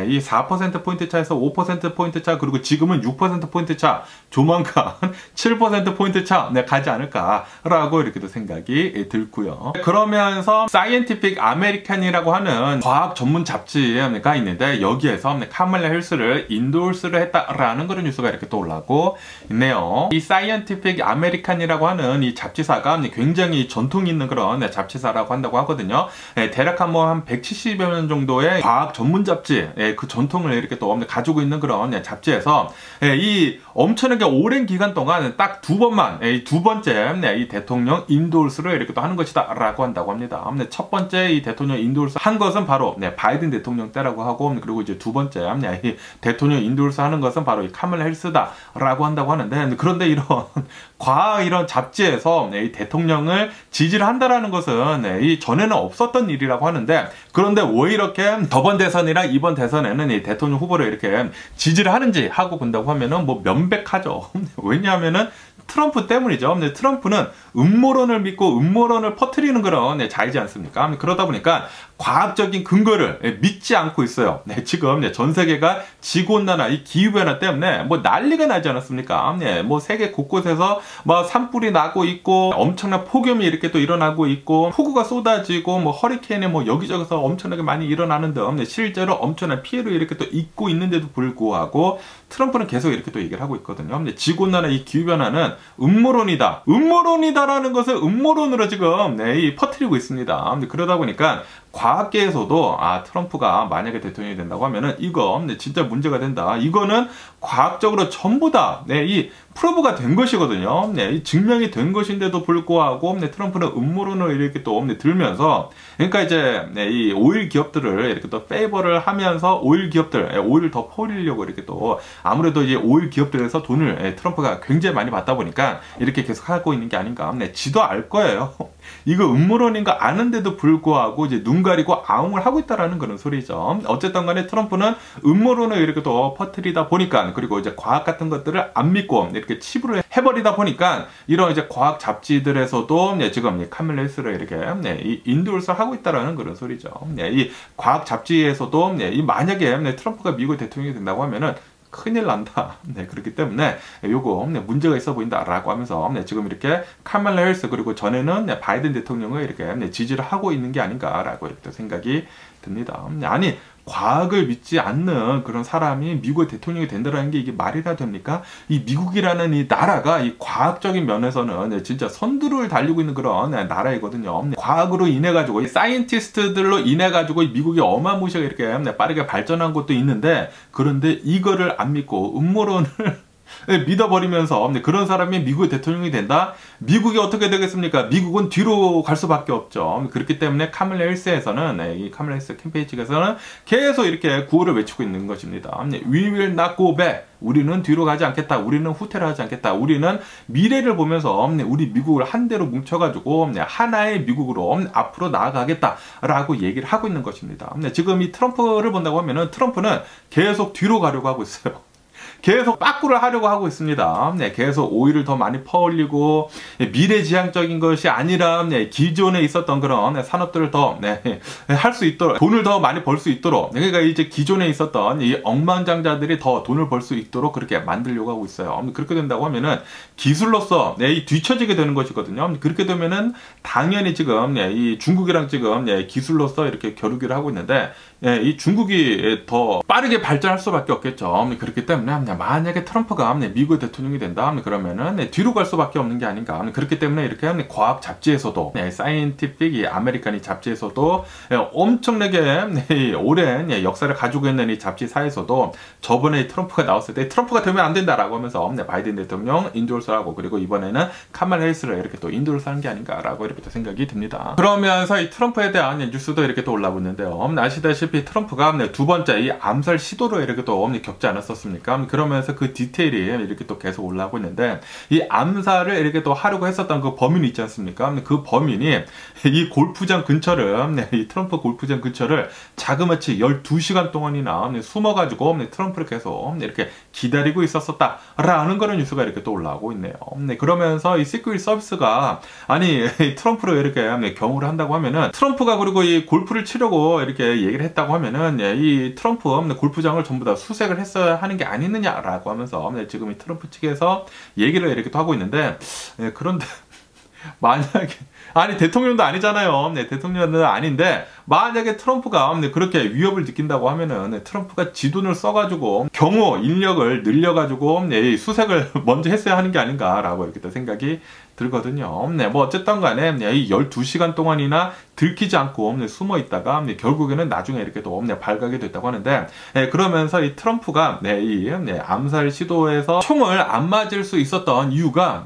이 4%포인트 차에서 5%포인트 차, 그리고 지금은 6%포인트 차, 조만간 7%포인트 차 가지 않을까라고 이렇게도 생각이 들고요. 그러면서 사이언티픽 아메리칸이라고 하는 과학 전문 잡지가 있는데 여기에서 카멀라 해리스를 인도스를 했다라는 그런 뉴스가 이렇게 또 올라오고 있네요. 이 사이언티픽 아메리칸이라고 하는 이 잡지사가 굉장히 전통 있는 그런 잡지사라고 한다고 하거든요. 대략 한 170여 년 정도의 과학 전문 잡지, 그 전통을 이렇게 또 가지고 있는 그런 잡지에서 이 엄청나게 오랜 기간 동안 딱 두 번만, 두 번째 이 대통령 인도스를 이렇게 또 하는 것이다 라고 한다고 합니다. 첫 번째 이 대통령 인도스 한 것은 바로 바이든 대통령 때라고 하고, 그리고 이제 두 번째 이 대통령 인도스 하는 것은 바로 이 카멀라 해리스다 라고 한다고 하는데, 그런데 이런 과학 이런 잡지에서 이 대통령을 지지를 한다라는 것은 이 전에는 없었던 일이라고 하는데, 그런데 왜 이렇게 저번 대선이랑 이번 대선에는 이 대통령 후보를 이렇게 지지를 하는지 하고 본다고 하면은 뭐 명백하죠. 왜냐하면은 트럼프 때문이죠. 근데 트럼프는 음모론을 믿고 음모론을 퍼뜨리는 그런 자이지 않습니까? 그러다 보니까 과학적인 근거를 믿지 않고 있어요. 지금 전 세계가 지구온난화, 이 기후변화 때문에 뭐 난리가 나지 않았습니까? 뭐 세계 곳곳에서 뭐 산불이 나고 있고 엄청난 폭염이 이렇게 또 일어나고 있고 폭우가 쏟아지고 뭐 허리케인이 뭐 여기저기서 엄청나게 많이 일어나는 등 실제로 엄청난 피해를 이렇게 또 입고 있는데도 불구하고 트럼프는 계속 이렇게 또 얘기를 하고 있거든요. 지구온난화, 이 기후변화는 음모론이다. 음모론이다라는 것을 음모론으로 지금 퍼뜨리고 있습니다. 그러다 보니까 과학계에서도 트럼프가 만약에 대통령이 된다고 하면은 이거 진짜 문제가 된다. 이거는 과학적으로 전부 다 이 프로브가 된 것이거든요. 이 증명이 된 것인데도 불구하고 트럼프는 음모론을 이렇게 또 들면서, 그러니까 이제 이 오일 기업들을 이렇게 또 페이버를 하면서 오일 기업들 오일을 더 퍼올리려고 이렇게 또 아무래도 이제 오일 기업들에서 돈을 트럼프가 굉장히 많이 받다 보니까 이렇게 계속 하고 있는 게 아닌가. 지도 알 거예요. 이거 음모론인 거 아는데도 불구하고 이제 눈 가리고 아웅을 하고 있다라는 그런 소리죠. 어쨌든 간에 트럼프는 음모론을 이렇게 또 퍼뜨리다 보니까, 그리고 이제 과학 같은 것들을 안 믿고 이렇게 치부를 해버리다 보니까 이런 이제 과학 잡지들에서도 지금 카멀라 해리스를 이렇게 인도를 하고 있다라는 그런 소리죠. 이 과학 잡지에서도 만약에 트럼프가 미국 대통령이 된다고 하면은 큰일 난다. 그렇기 때문에 요거 문제가 있어 보인다라고 하면서 지금 이렇게 카멀라 해리스, 그리고 전에는 바이든 대통령을 이렇게 지지를 하고 있는 게 아닌가라고 이렇게 생각이 듭니다. 아니, 과학을 믿지 않는 그런 사람이 미국의 대통령이 된다는 게 이게 말이나 됩니까? 이 미국이라는 이 나라가 이 과학적인 면에서는 진짜 선두를 달리고 있는 그런 나라이거든요. 과학으로 인해 가지고 사이언티스트들로 인해 가지고 미국이 어마무시하게 이렇게 빠르게 발전한 것도 있는데, 그런데 이거를 안 믿고 음모론을 믿어버리면서 그런 사람이 미국의 대통령이 된다? 미국이 어떻게 되겠습니까? 미국은 뒤로 갈 수밖에 없죠. 그렇기 때문에 카멀라 해리스에서는, 이 카멀라 해리스 캠페인 측에서는 계속 이렇게 구호를 외치고 있는 것입니다. We will not go back. 우리는 뒤로 가지 않겠다. 우리는 후퇴를 하지 않겠다. 우리는 미래를 보면서 우리 미국을 한 대로 뭉쳐가지고 하나의 미국으로 앞으로 나아가겠다라고 얘기를 하고 있는 것입니다. 지금 이 트럼프를 본다고 하면은 트럼프는 계속 뒤로 가려고 하고 있어요. 계속 빠꾸를 하려고 하고 있습니다. 계속 오일을 더 많이 퍼올리고 미래지향적인 것이 아니라 기존에 있었던 그런 산업들을 더 할 수 있도록, 돈을 더 많이 벌 수 있도록, 그러니까 이제 기존에 있었던 이 억만장자들이 더 돈을 벌 수 있도록 그렇게 만들려고 하고 있어요. 그렇게 된다고 하면은 기술로서 뒤처지게 되는 것이거든요. 그렇게 되면은 당연히 지금 이 중국이랑 지금 기술로서 이렇게 겨루기를 하고 있는데, 예, 이 중국이 더 빠르게 발전할 수밖에 없겠죠. 그렇기 때문에 만약에 트럼프가 미국 대통령이 된다 그러면은 뒤로 갈 수밖에 없는 게 아닌가. 그렇기 때문에 이렇게 과학 잡지에서도 사이언티픽 아메리칸 이 잡지에서도 엄청나게 오랜 역사를 가지고 있는 이 잡지사에서도 저번에 트럼프가 나왔을 때 트럼프가 되면 안 된다라고 하면서 바이든 대통령 인도를 하고 그리고 이번에는 카말라 해리스를 이렇게 또 인도를 하는 게 아닌가라고 이렇게 또 생각이 듭니다. 그러면서 이 트럼프에 대한 뉴스도 이렇게 또 올라오는데요. 아시다시피 트럼프가 두 번째 이 암살 시도로 이렇게 또 겪지 않았었습니까? 그러면서 그 디테일이 이렇게 또 계속 올라오고 있는데 이 암살을 이렇게 또 하려고 했었던 그 범인이 있지 않습니까? 그 범인이 이 골프장 근처를 이 트럼프 골프장 근처를 자그마치 12시간 동안이나 숨어가지고 트럼프를 계속 이렇게 기다리고 있었었다라는 그런 뉴스가 이렇게 또 올라오고 있네요. 그러면서 이 시크릿 서비스가 아니 트럼프를 이렇게 경호를 한다고 하면은 트럼프가 그리고 이 골프를 치려고 이렇게 얘기를 했다고 하면은 이 트럼프 골프장을 전부 다 수색을 했어야 하는 게 아니느냐라고 하면서 지금 이 트럼프 측에서 얘기를 이렇게 또 하고 있는데 그런데 만약에 아니 대통령도 아니잖아요. 대통령은 아닌데 만약에 트럼프가 그렇게 위협을 느낀다고 하면은 트럼프가 지돈을 써가지고 경호 인력을 늘려가지고 수색을 먼저 했어야 하는 게 아닌가라고 이렇게 또 생각이 들거든요. 뭐 어쨌든 간에 이 12시간 동안이나 들키지 않고 숨어 있다가 결국에는 나중에 이렇게 또 발각이 됐다고 하는데 그러면서 이 트럼프가 이 암살 시도에서 총을 안 맞을 수 있었던 이유가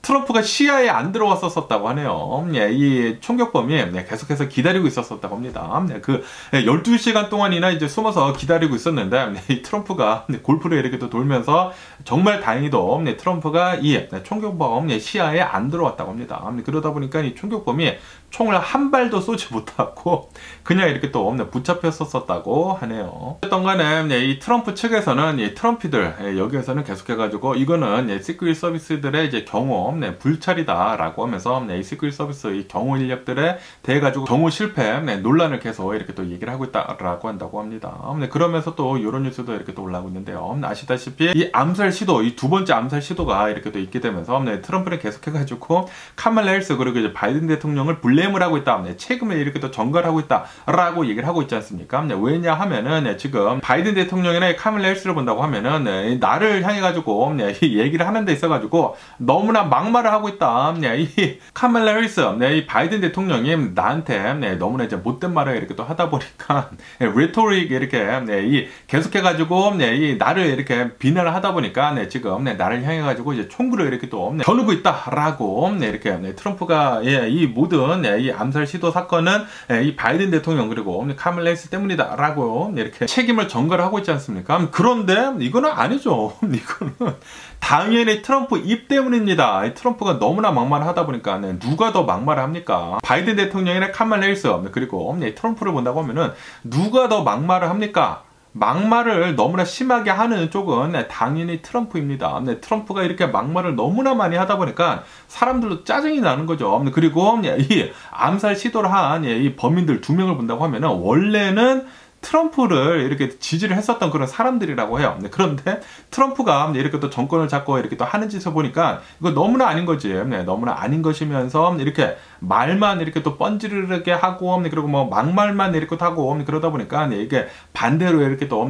트럼프가 시야에 안 들어왔었다고 하네요. 이 총격범이 계속해서 기다리고 있었다고 합니다. 그 12시간 동안이나 이제 숨어서 기다리고 있었는데 이 트럼프가 골프를 이렇게 또 돌면서 정말 다행히도 트럼프가 이 총격범 시야에 안 들어왔다고 합니다. 그러다 보니까 이 총격범이 총을 한 발도 쏘지 못하고 그냥 이렇게 또 붙잡혔었다고 하네요. 어쨌든 간에 이 트럼프 측에서는 이 트럼피들 여기에서는 계속해가지고 이거는 시크릿 서비스들의 이제 경호 불찰이다라고 하면서 이 시크릿 서비스 이 경호 인력들에 대해 가지고 경호 실패 논란을 계속 이렇게 또 얘기를 하고 있다라고 한다고 합니다. 그러면서 또 이런 뉴스도 이렇게 또 올라오고 있는데요. 아시다시피 이 암살 시도 이 두 번째 암살 시도가 이렇게 또 있게 되면서 트럼프는 계속해가지고 카말라 해리스 그리고 이제 바이든 대통령을 블레임을 하고 있다. 책임을 이렇게 또 전가하고 있다라고 얘기를 하고 있지 않습니까? 왜냐하면은 지금 바이든 대통령이나 카말라 해리스를 본다고 하면은 나를 향해 가지고 얘기를 하는 데 있어 가지고 너무나 막말을 하고 있다. 이 카말라 해리스, 이 바이든 대통령이 나한테 너무나 이제 못된 말을 이렇게 또 하다 보니까 레토릭 이렇게 이 계속해 가지고 이 나를 이렇게 비난을 하다 보니까 지금 나를 향해 가지고 이제 총구를 이렇게 또 겨누고 있다라고 이렇게 트럼프가 이 모든 이 암살 시도 사건은 이 바이든 대통령 그리고 카말라 해리스 때문이다라고 이렇게 책임을 전가를 하고 있지 않습니까? 그런데 이거는 아니죠. 이거는 당연히 트럼프 입 때문입니다. 트럼프가 너무나 막말을 하다 보니까 누가 더 막말을 합니까? 바이든 대통령이나 카말라 해리스 그리고 트럼프를 본다고 하면은 누가 더 막말을 합니까? 막말을 너무나 심하게 하는 쪽은 당연히 트럼프입니다. 트럼프가 이렇게 막말을 너무나 많이 하다 보니까 사람들도 짜증이 나는 거죠. 그리고 이 암살 시도를 한 이 범인들 2명을 본다고 하면은 원래는 트럼프를 이렇게 지지를 했었던 그런 사람들이라고 해요. 그런데 트럼프가 이렇게 또 정권을 잡고 이렇게 또 하는 짓을 보니까 이거 너무나 아닌 거지. 너무나 아닌 것이면서 이렇게 말만 이렇게 또 뻔지르르게 하고 그리고 뭐 막말만 이렇게 하고 그러다 보니까 이게 반대로 이렇게 또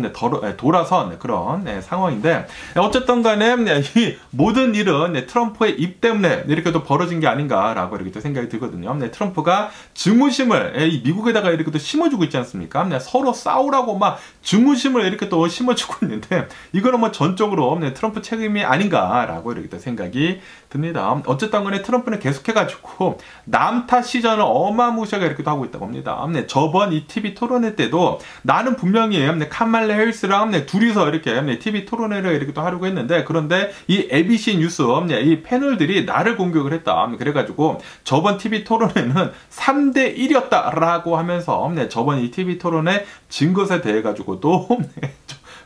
돌아선 그런 상황인데 어쨌든 간에 이 모든 일은 트럼프의 입 때문에 이렇게 또 벌어진 게 아닌가라고 이렇게 또 생각이 들거든요. 트럼프가 증오심을 이 미국에다가 이렇게 또 심어주고 있지 않습니까? 서로 싸우라고 막 증오심을 이렇게 또 심어주고 있는데 이거는 뭐 전적으로 트럼프 책임이 아닌가라고 이렇게 또 생각이 듭니다. 어쨌든 간에 트럼프는 계속해가지고 남탓 시전을 어마무시하게 이렇게 하고 있다고 합니다. 저번 이 TV 토론회 때도 나는 분명히 카말라 해리스랑 둘이서 이렇게 TV 토론회를 이렇게 또 하려고 했는데 그런데 이 ABC 뉴스 이 패널들이 나를 공격을 했다. 그래가지고 저번 TV 토론회는 3대 1이었다라고 하면서 저번 이 TV 토론회 진 것에 대해 가지고도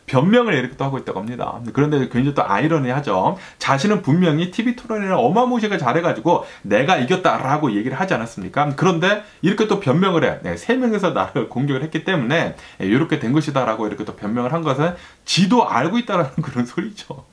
변명을 이렇게 또 하고 있다고 합니다. 그런데 굉장히 또 아이러니하죠. 자신은 분명히 TV 토론회를 어마무시하게 잘해가지고 내가 이겼다라고 얘기를 하지 않았습니까? 그런데 이렇게 또 변명을 해. 3명에서 나를 공격을 했기 때문에 이렇게 된 것이다라고 이렇게 또 변명을 한 것은 지도 알고 있다라는 그런 소리죠.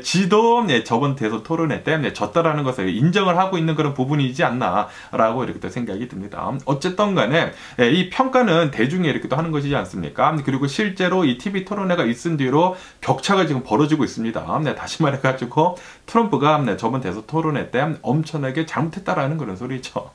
지도 저번 대선 토론회 때 졌다라는 것을 인정을 하고 있는 그런 부분이지 않나라고 이렇게 또 생각이 듭니다. 어쨌든 간에 이 평가는 대중이 이렇게 또 하는 것이지 않습니까? 그리고 실제로 이 TV 토론회가 있은 뒤로 격차가 지금 벌어지고 있습니다. 다시 말해가지고 트럼프가 저번 대선 토론회 때 엄청나게 잘못했다라는 그런 소리죠.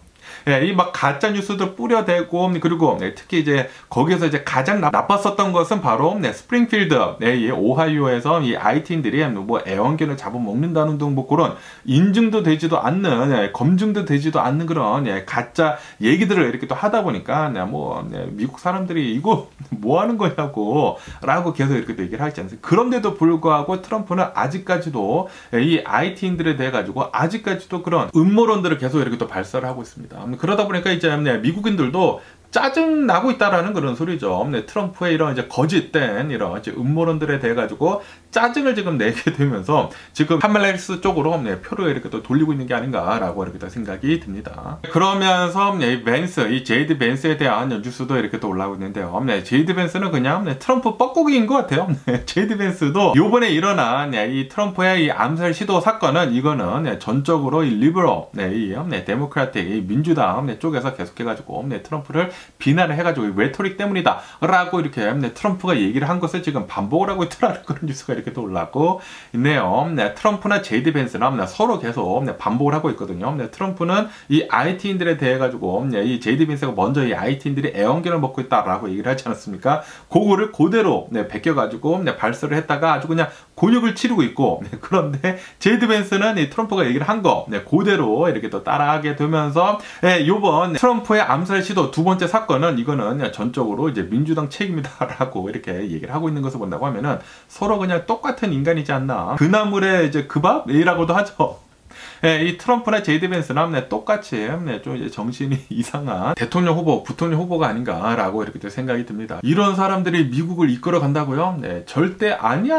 이 막 가짜 뉴스들 뿌려대고, 그리고 특히 이제 거기에서 이제 가장 나빴었던 것은 바로 스프링필드, 이 오하이오에서 이 IT인들이 뭐 애완견을 잡아먹는다는 등 뭐 그런 인증도 되지도 않는, 검증도 되지도 않는 그런 가짜 얘기들을 이렇게 또 하다 보니까 뭐 미국 사람들이 이거 뭐 하는 거냐고 라고 계속 이렇게 또 얘기를 하지 않습니까? 그런데도 불구하고 트럼프는 아직까지도 이 IT인들에 대해 가지고 아직까지도 그런 음모론들을 계속 이렇게 또 발사를 하고 있습니다. 그러다 보니까 이제 미국인들도 짜증 나고 있다라는 그런 소리죠. 트럼프의 이런 이제 거짓된 이런 이제 음모론들에 대해 가지고 짜증을 지금 내게 되면서 지금 카말라 해리스 쪽으로 표를 이렇게 또 돌리고 있는 게 아닌가라고 이렇게 또 생각이 듭니다. 그러면서 이 벤스, 이 제이드 벤스에 대한 뉴스도 이렇게 또 올라오고 있는데요. 제이드 벤스는 그냥 트럼프 뻐꾸기인 것 같아요. 제이드 벤스도 요번에 일어난 이 트럼프의 이 암살 시도 사건은 이거는 전적으로 이 리버럴, 이 데모크라틱, 이 민주당 쪽에서 계속해가지고 트럼프를 비난을 해가지고 외톨이 때문이다 라고 이렇게 트럼프가 얘기를 한 것을 지금 반복을 하고 있다는 그런 뉴스가 이렇게 또 올라오고 있네요. 트럼프나 제이드 벤스나 서로 계속 반복을 하고 있거든요. 트럼프는 이 IT인들에 대해 가지고 이 제이드 벤스가 먼저 이 IT인들이 애완견을 먹고 있다라고 얘기를 하지 않았습니까? 그거를 그대로 베껴가지고 발설을 했다가 아주 그냥 곤욕을 치르고 있고, 그런데 제이드 벤스는 이 트럼프가 얘기를 한 거 그대로 이렇게 또 따라하게 되면서 요번 트럼프의 암살 시도 두 번째 사건은 이거는 전적으로 이제 민주당 책임이다라고 이렇게 얘기를 하고 있는 것을 본다고 하면은 서로 그냥 똑같은 인간이지 않나. 그 나물에 이제 그 밥이라고도 하죠. 이 트럼프나 제이드 벤스나 똑같이 좀 이제 정신이 이상한 대통령 후보, 부통령 후보가 아닌가라고 이렇게 또 생각이 듭니다. 이런 사람들이 미국을 이끌어 간다고요? 절대 아니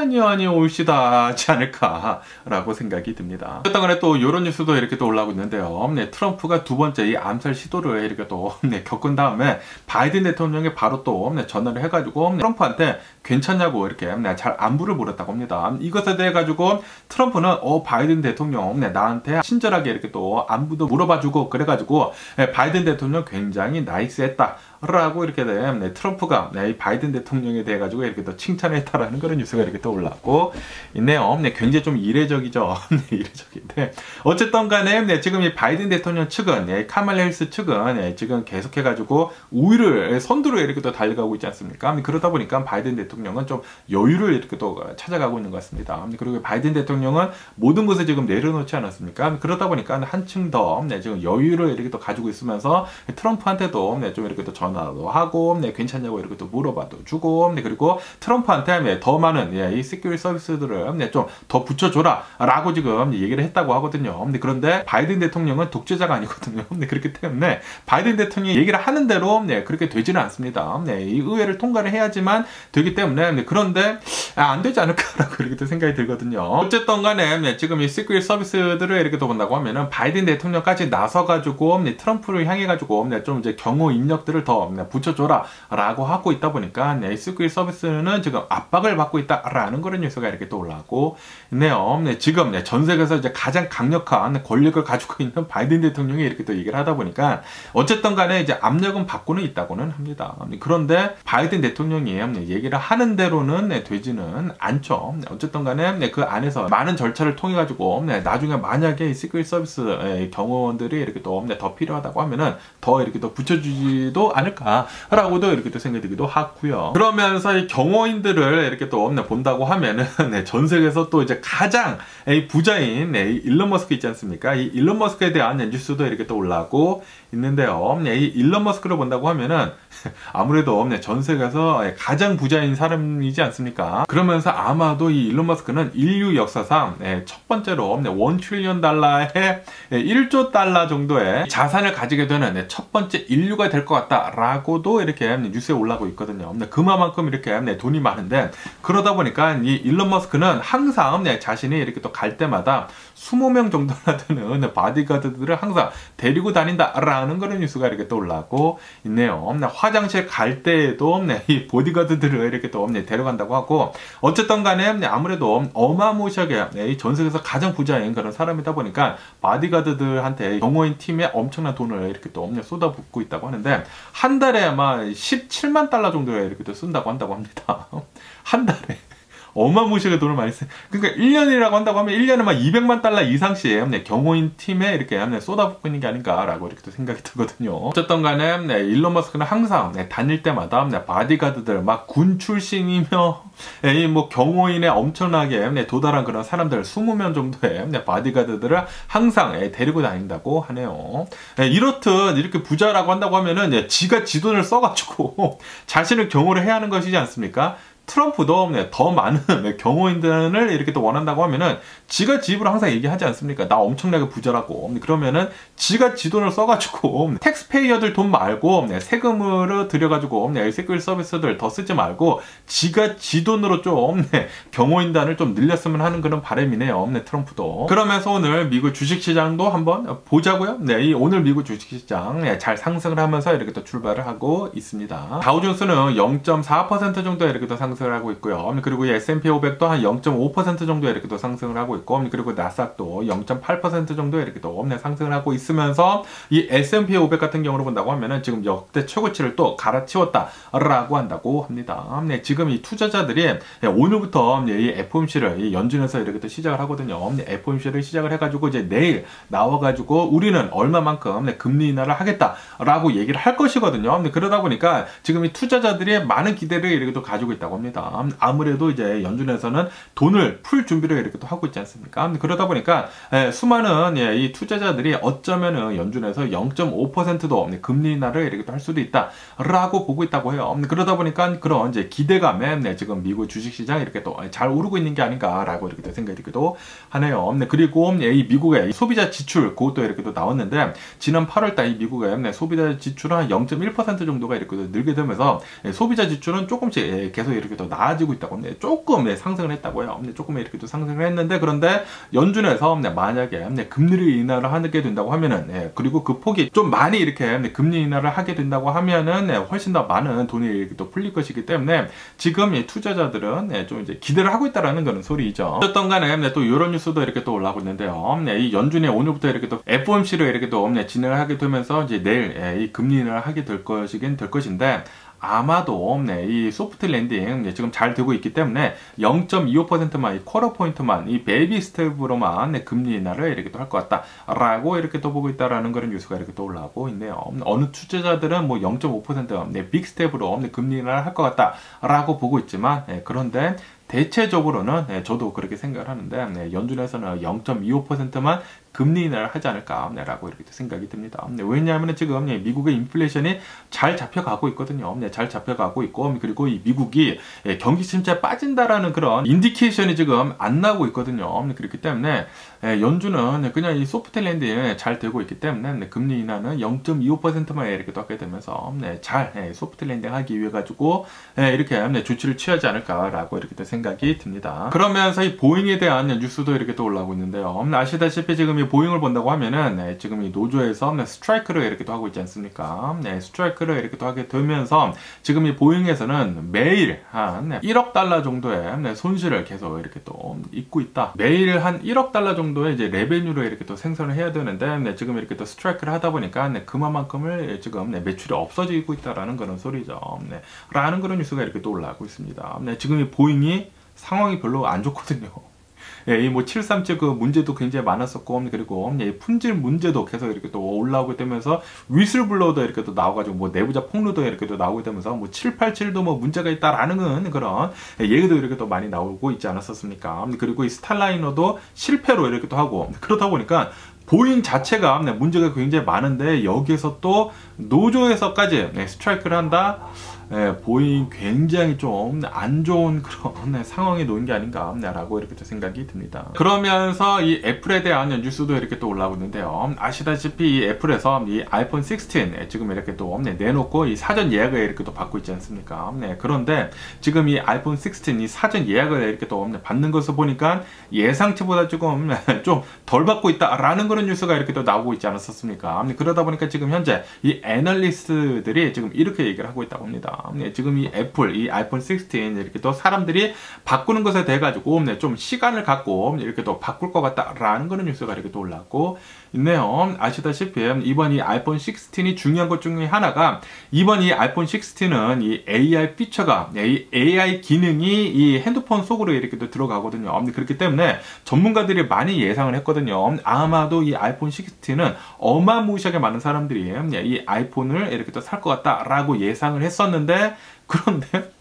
올시다 하지 않을까라고 생각이 듭니다. 어쨌든 간에 또 이런 뉴스도 이렇게 또 올라오고 있는데요. 트럼프가 두 번째 이 암살 시도를 이렇게 또 겪은 다음에 바이든 대통령이 바로 또 전화를 해가지고 트럼프한테 괜찮냐고 이렇게 잘 안부를 물었다고 합니다. 이것에 대해 가지고 트럼프는 바이든 대통령 나한테 친절하게 이렇게 또 안부도 물어봐주고 그래가지고 바이든 대통령 굉장히 나이스했다 라고 이렇게 트럼프가 이 바이든 대통령에 대해 가지고 이렇게 또 칭찬했다라는 그런 뉴스가 이렇게 또 올라오고 있네요. 굉장히 좀 이례적이죠. 이례적인데 어쨌든 간에 지금 이 바이든 대통령 측은 카말라 해리스 측은 지금 계속해 가지고 우위를 선두로 이렇게 또 달려가고 있지 않습니까? 그러다 보니까 바이든 대통령은 좀 여유를 이렇게 또 찾아가고 있는 것 같습니다. 그리고 바이든 대통령은 모든 것을 지금 내려놓지 않았습니까? 그러다 보니까 한층 더 지금 여유를 이렇게 또 가지고 있으면서 트럼프한테도 좀 이렇게 또 전화도 하고 괜찮냐고 이렇게 또 물어봐도 주고 그리고 트럼프한테 더 많은 이 시큐리티 서비스들을 좀 더 붙여줘라 라고 지금 얘기를 했다고 하거든요. 그런데 바이든 대통령은 독재자가 아니거든요. 그렇기 때문에 바이든 대통령이 얘기를 하는 대로 그렇게 되지는 않습니다. 이 의회를 통과를 해야지만 되기 때문에 그런데 안 되지 않을까라고 이렇게 또 생각이 들거든요. 어쨌든 간에 지금 이 시큐리티 서비스들을 이렇게 또 본다고 하면은 바이든 대통령까지 나서가지고 트럼프를 향해가지고 좀 이제 경호 인력들을 더 붙여줘라 라고 하고 있다 보니까 시큐리티 서비스는 지금 압박을 받고 있다라는 그런 뉴스가 이렇게 또 올라오고 있네요. 지금 전 세계에서 이제 가장 강력한 권력을 가지고 있는 바이든 대통령이 이렇게 또 얘기를 하다 보니까 어쨌든 간에 이제 압력은 받고는 있다고는 합니다. 그런데 바이든 대통령이 얘기를 하는 대로는 되지는 않죠. 어쨌든 간에 그 안에서 많은 절차를 통해 가지고 나중에 만약에 시큐리티 서비스 경호원들이 이렇게 또 더 필요하다고 하면은 더 이렇게 또 붙여주지도 않을까라고도 이렇게 또 생각이 들기도 하고요. 그러면서 이 경호인들을 이렇게 또 본다고 하면은 전 세계에서 또 이제 가장 부자인 일론 머스크 있지 않습니까? 이 일론 머스크에 대한 뉴스도 이렇게 또 올라오고 있는데요. 이 일론 머스크를 본다고 하면은 아무래도 전 세계에서 가장 부자인 사람이지 않습니까? 그러면서 아마도 이 일론 머스크는 인류 역사상 첫 번째로 1 트릴리언 달러의 1조 달러 정도의 자산을 가지게 되는 첫 번째 인류가 될 것 같다 라고도 이렇게 뉴스에 올라오고 있거든요. 그만큼 이렇게 돈이 많은데, 그러다 보니까 이 일론 머스크는 항상 자신이 이렇게 또 갈 때마다 20명 정도나 되는 바디가드들을 항상 데리고 다닌다라는 그런 뉴스가 이렇게 또 올라오고 있네요. 화장실 갈 때에도 이 보디가드들을 이렇게 또 데려간다고 하고, 어쨌든 간에 아무래도 어마무시하게 전 세계에서 가장 부자인 그런 사람이다 보니까 바디가드들한테 경호인 팀에 엄청난 돈을 이렇게 또 쏟아붓고 있다고 하는데, 한 달에 아마 17만 달러 정도에 이렇게 또 쓴다고 한다고 합니다. 한 달에. 어마무시하게 돈을 많이 쓰. 그러니까 1년이라고 한다고 하면 1년에 막 200만 달러 이상씩 경호인 팀에 이렇게 쏟아붓고 있는 게 아닌가라고 이렇게 또 생각이 들거든요. 어쨌든 간에 일론 머스크는 항상 다닐 때마다 바디가드들 막 군 출신이며 뭐 경호인에 엄청나게 도달한 그런 사람들 20명 정도의 바디가드들을 항상 데리고 다닌다고 하네요. 이렇듯 이렇게 부자라고 한다고 하면은 지가 지 돈을 써가지고 자신을 경호를 해야 하는 것이지 않습니까? 트럼프도 더 많은 경호인들을 이렇게 또 원한다고 하면은 지가 지 입으로 항상 얘기하지 않습니까? 나 엄청나게 부자라고. 그러면은 지가 지 돈을 써가지고 텍스페이어들 돈 말고 세금으로 들여가지고 세큐리티 서비스들 더 쓰지 말고 지가 지 돈으로 좀 경호인단을 좀 늘렸으면 하는 그런 바람이네요. 트럼프도. 그러면서 오늘 미국 주식시장도 한번 보자고요. 이 오늘 미국 주식시장 잘 상승을 하면서 이렇게 또 출발을 하고 있습니다. 다우존스는 0.4% 정도 이렇게 또 상승을 하고 있고요. 그리고 이 S&P 500도 한 0.5% 정도 이렇게 또 상승을 하고 있고, 그리고 나스닥도 0.8% 정도 이렇게 또 상승을 하고 있으면서, 이 S&P 500 같은 경우로 본다고 하면은 지금 역대 최고치를 또 갈아치웠다라고 한다고 합니다. 지금 이 투자자들이 오늘부터 이 FOMC를 연준에서 이렇게 또 시작을 하거든요. FOMC를 시작을 해가지고 이제 내일 나와가지고 우리는 얼마만큼 금리 인하를 하겠다라고 얘기를 할 것이거든요. 그러다 보니까 지금 이 투자자들이 많은 기대를 이렇게 또 가지고 있다고 합니다. 아무래도 이제 연준에서는 돈을 풀 준비를 이렇게 또 하고 있지 않습니까? 그러다 보니까 수많은 이 투자자들이 어쩌면은 연준에서 0.5%도 금리 인하를 이렇게 또 할 수도 있다라고 보고 있다고 해요. 그러다 보니까 그런 이제 기대감에 지금 미국 주식시장이 이렇게 또 잘 오르고 있는 게 아닌가라고 이렇게 또 생각이 들기도 하네요. 그리고 이 미국의 소비자 지출 그것도 이렇게 또 나왔는데, 지난 8월달 이 미국의 소비자 지출은 한 0.1% 정도가 이렇게 또 늘게 되면서 소비자 지출은 조금씩 계속 이렇게 또 나아지고 있다고 합니다. 조금 상승을 했다고 해요. 조금 이렇게 또 상승을 했는데, 그런데 연준에서 만약에 금리를 인하를 하게 된다고 하면은, 그리고 그 폭이 좀 많이 이렇게 금리 인하를 하게 된다고 하면은 훨씬 더 많은 돈이 이렇게 또 풀릴 것이기 때문에 지금 이 투자자들은 좀 이제 기대를 하고 있다라는 그런 소리죠. 어쨌든 간에 또 이런 뉴스도 이렇게 또 올라오고 있는데요. 이 연준이 오늘부터 이렇게 또 FOMC를 이렇게 또 진행을 하게 되면서 이제 내일 이 금리 인하를 하게 될 것인데, 아마도 이 소프트 랜딩 지금 잘 되고 있기 때문에 0.25%만 이 쿼터 포인트만 이 베이비 스텝으로만 금리 인하를 이렇게 또 할 것 같다라고 이렇게 또 보고 있다라는 그런 뉴스가 이렇게 또 올라오고 있네요. 어느 투자자들은 뭐 0.5% 빅 스텝으로 금리 인하를 할 것 같다라고 보고 있지만, 그런데 대체적으로는 저도 그렇게 생각을 하는데, 연준에서는 0.25%만 금리 인하를 하지 않을까라고 이렇게 생각이 듭니다. 왜냐하면 지금 미국의 인플레이션이 잘 잡혀가고 있거든요. 잘 잡혀가고 있고, 그리고 이 미국이 경기 침체에 빠진다라는 그런 인디케이션이 지금 안 나오고 있거든요. 그렇기 때문에 연준은 그냥 이 소프트 랜딩이 잘 되고 있기 때문에 금리 인하는 0.25%만 이렇게 또 하게 되면서 잘 소프트 랜딩 하기 위해 가지고 이렇게 조치를 취하지 않을까라고 이렇게 또 생각이 듭니다. 그러면서 이 보잉에 대한 뉴스도 이렇게 또 올라오고 있는데요. 아시다시피 지금 이 보잉을 본다고 하면은 지금 이 노조에서 스트라이크를 이렇게 또 하고 있지 않습니까? 스트라이크를 이렇게 또 하게 되면서 지금 이 보잉에서는 매일 한 1억 달러 정도의 손실을 계속 이렇게 또 입고 있다. 매일 한 1억 달러 정도의 이제 레베뉴를 이렇게 또 생산을 해야 되는데, 지금 이렇게 또 스트라이크를 하다 보니까 그만큼을 지금 매출이 없어지고 있다라는 그런 소리죠. 라는 그런 뉴스가 이렇게 또 올라오고 있습니다. 지금 이 보잉이 상황이 별로 안 좋거든요. 이 뭐 737 그 문제도 굉장히 많았었고, 그리고 품질 문제도 계속 이렇게 또 올라오게 되면서 위슬블로우도 이렇게 또 나와가지고 뭐 내부자 폭로도 이렇게 또 나오게 되면서 뭐 787도 뭐 문제가 있다라는 그런 얘기도 이렇게 또 많이 나오고 있지 않았었습니까? 그리고 이 스타라이너도 실패로 이렇게 또 하고, 그러다 보니까 보잉 자체가 문제가 굉장히 많은데 여기에서 또 노조에서까지 스트라이크를 한다? 보잉 굉장히 좀 안 좋은 그런 상황에 놓인 게 아닌가 라고 이렇게 또 생각이 듭니다. 그러면서 이 애플에 대한 뉴스도 이렇게 또 올라오고 있는데요. 아시다시피 이 애플에서 이 아이폰 16 지금 이렇게 또 내놓고 이 사전 예약을 이렇게 또 받고 있지 않습니까? 그런데 지금 이 아이폰 16 이 사전 예약을 이렇게 또 받는 것을 보니까 예상치보다 조금 좀 덜 받고 있다라는 그런 뉴스가 이렇게 또 나오고 있지 않았었습니까? 그러다 보니까 지금 현재 이 애널리스트들이 지금 이렇게 얘기를 하고 있다고 합니다. 지금 이 애플, 이 아이폰 16 이렇게 또 사람들이 바꾸는 것에 대해 가지고 좀 시간을 갖고 이렇게 또 바꿀 것 같다라는 그런 뉴스가 이렇게 또 올라왔고 있네요. 아시다시피 이번 이 아이폰 16이 중요한 것 중에 하나가 이번 이 아이폰 16은 이 AI 피처가 이 AI 기능이 이 핸드폰 속으로 이렇게 또 들어가거든요. 그렇기 때문에 전문가들이 많이 예상을 했거든요. 아마도 이 아이폰 16는 어마무시하게 많은 사람들이 이 아이폰을 이렇게 또 살 것 같다라고 예상을 했었는데 그런데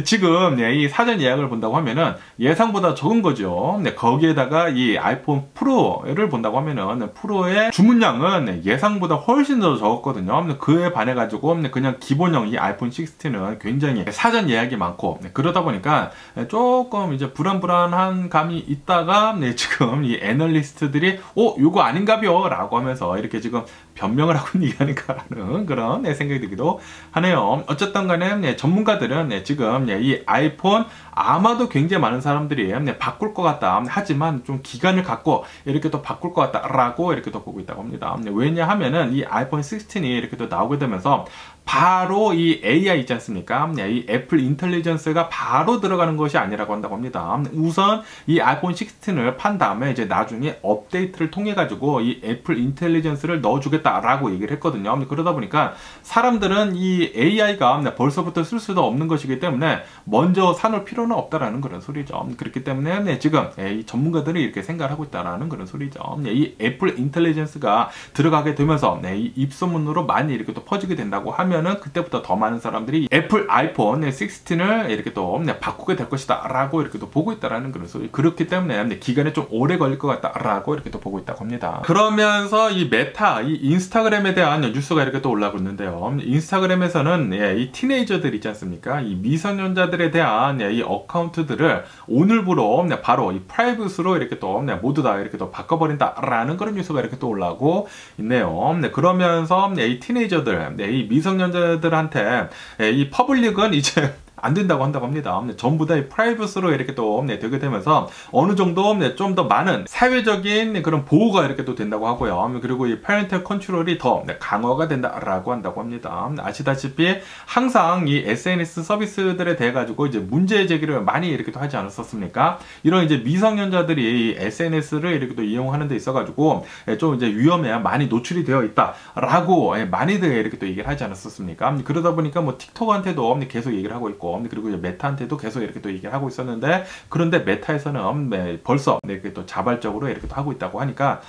지금 이 사전 예약을 본다고 하면은 예상보다 적은 거죠. 거기에다가 이 아이폰 프로를 본다고 하면은 프로의 주문량은 예상보다 훨씬 더 적었거든요. 그에 반해 가지고 그냥 기본형 이 아이폰 16는 굉장히 사전 예약이 많고 그러다 보니까 조금 이제 불안불안한 감이 있다가 지금 이 애널리스트들이 요거 아닌가벼 라고 하면서 이렇게 지금 변명을 하고 있는 게 아닌가라는 그런 생각이 들기도 하네요. 어쨌든 간에 전문가들은 지금 이 아이폰 아마도 굉장히 많은 사람들이 바꿀 것 같다. 하지만 좀 기간을 갖고 이렇게 또 바꿀 것 같다라고 이렇게 또 보고 있다고 합니다. 왜냐하면은 이 아이폰 16이 이렇게 또 나오게 되면서 바로 이 AI 있지 않습니까? 이 애플 인텔리전스가 바로 들어가는 것이 아니라고 한다고 합니다. 우선 이 아이폰 16을 판 다음에 이제 나중에 업데이트를 통해 가지고 이 애플 인텔리전스를 넣어주겠다라고 얘기를 했거든요. 그러다 보니까 사람들은 이 AI가 벌써부터 쓸 수도 없는 것이기 때문에 먼저 사놓을 필요는 없다라는 그런 소리죠. 그렇기 때문에 지금 이 전문가들이 이렇게 생각을 하고 있다라는 그런 소리죠. 이 애플 인텔리전스가 들어가게 되면서 이 입소문으로 많이 이렇게 또 퍼지게 된다고 하면은 그때부터 더 많은 사람들이 애플 아이폰 16을 이렇게 또 바꾸게 될 것이다 라고 이렇게 또 보고 있다라는 그런 소리. 그렇기 때문에 기간이 좀 오래 걸릴 것 같다 라고 이렇게 또 보고 있다고 합니다. 그러면서 이 메타, 이 인스타그램에 대한 뉴스가 이렇게 또 올라오고 있는데요. 인스타그램에서는 이 티네이저들 있지 않습니까? 이 미성년자들에 대한 이 어카운트들을 오늘부로 바로 이 프라이빗으로 이렇게 또 모두 다 이렇게 또 바꿔버린다라는 그런 뉴스가 이렇게 또 올라오고 있네요. 그러면서 이 티네이저들, 이 미성년자들한테 이 퍼블릭은 이제 안 된다고 한다고 합니다. 전부 다 프라이빗으로 이렇게 또 되게 되면서 어느 정도 좀 더 많은 사회적인 그런 보호가 이렇게 또 된다고 하고요. 그리고 이 패런탈 컨트롤이 더 강화가 된다라고 한다고 합니다. 아시다시피 항상 이 SNS 서비스들에 대해 가지고 이제 문제 제기를 많이 이렇게 또 하지 않았었습니까? 이런 이제 미성년자들이 SNS를 이렇게 또 이용하는 데 있어 가지고 좀 이제 위험에 많이 노출이 되어 있다라고 많이들 이렇게 또 얘기를 하지 않았었습니까? 그러다 보니까 뭐 틱톡한테도 계속 얘기를 하고 있고 그리고 이제 메타한테도 계속 이렇게 또 얘기를 하고 있었는데 그런데 메타에서는 벌써 이렇게 또 자발적으로 이렇게 또 하고 있다고 하니까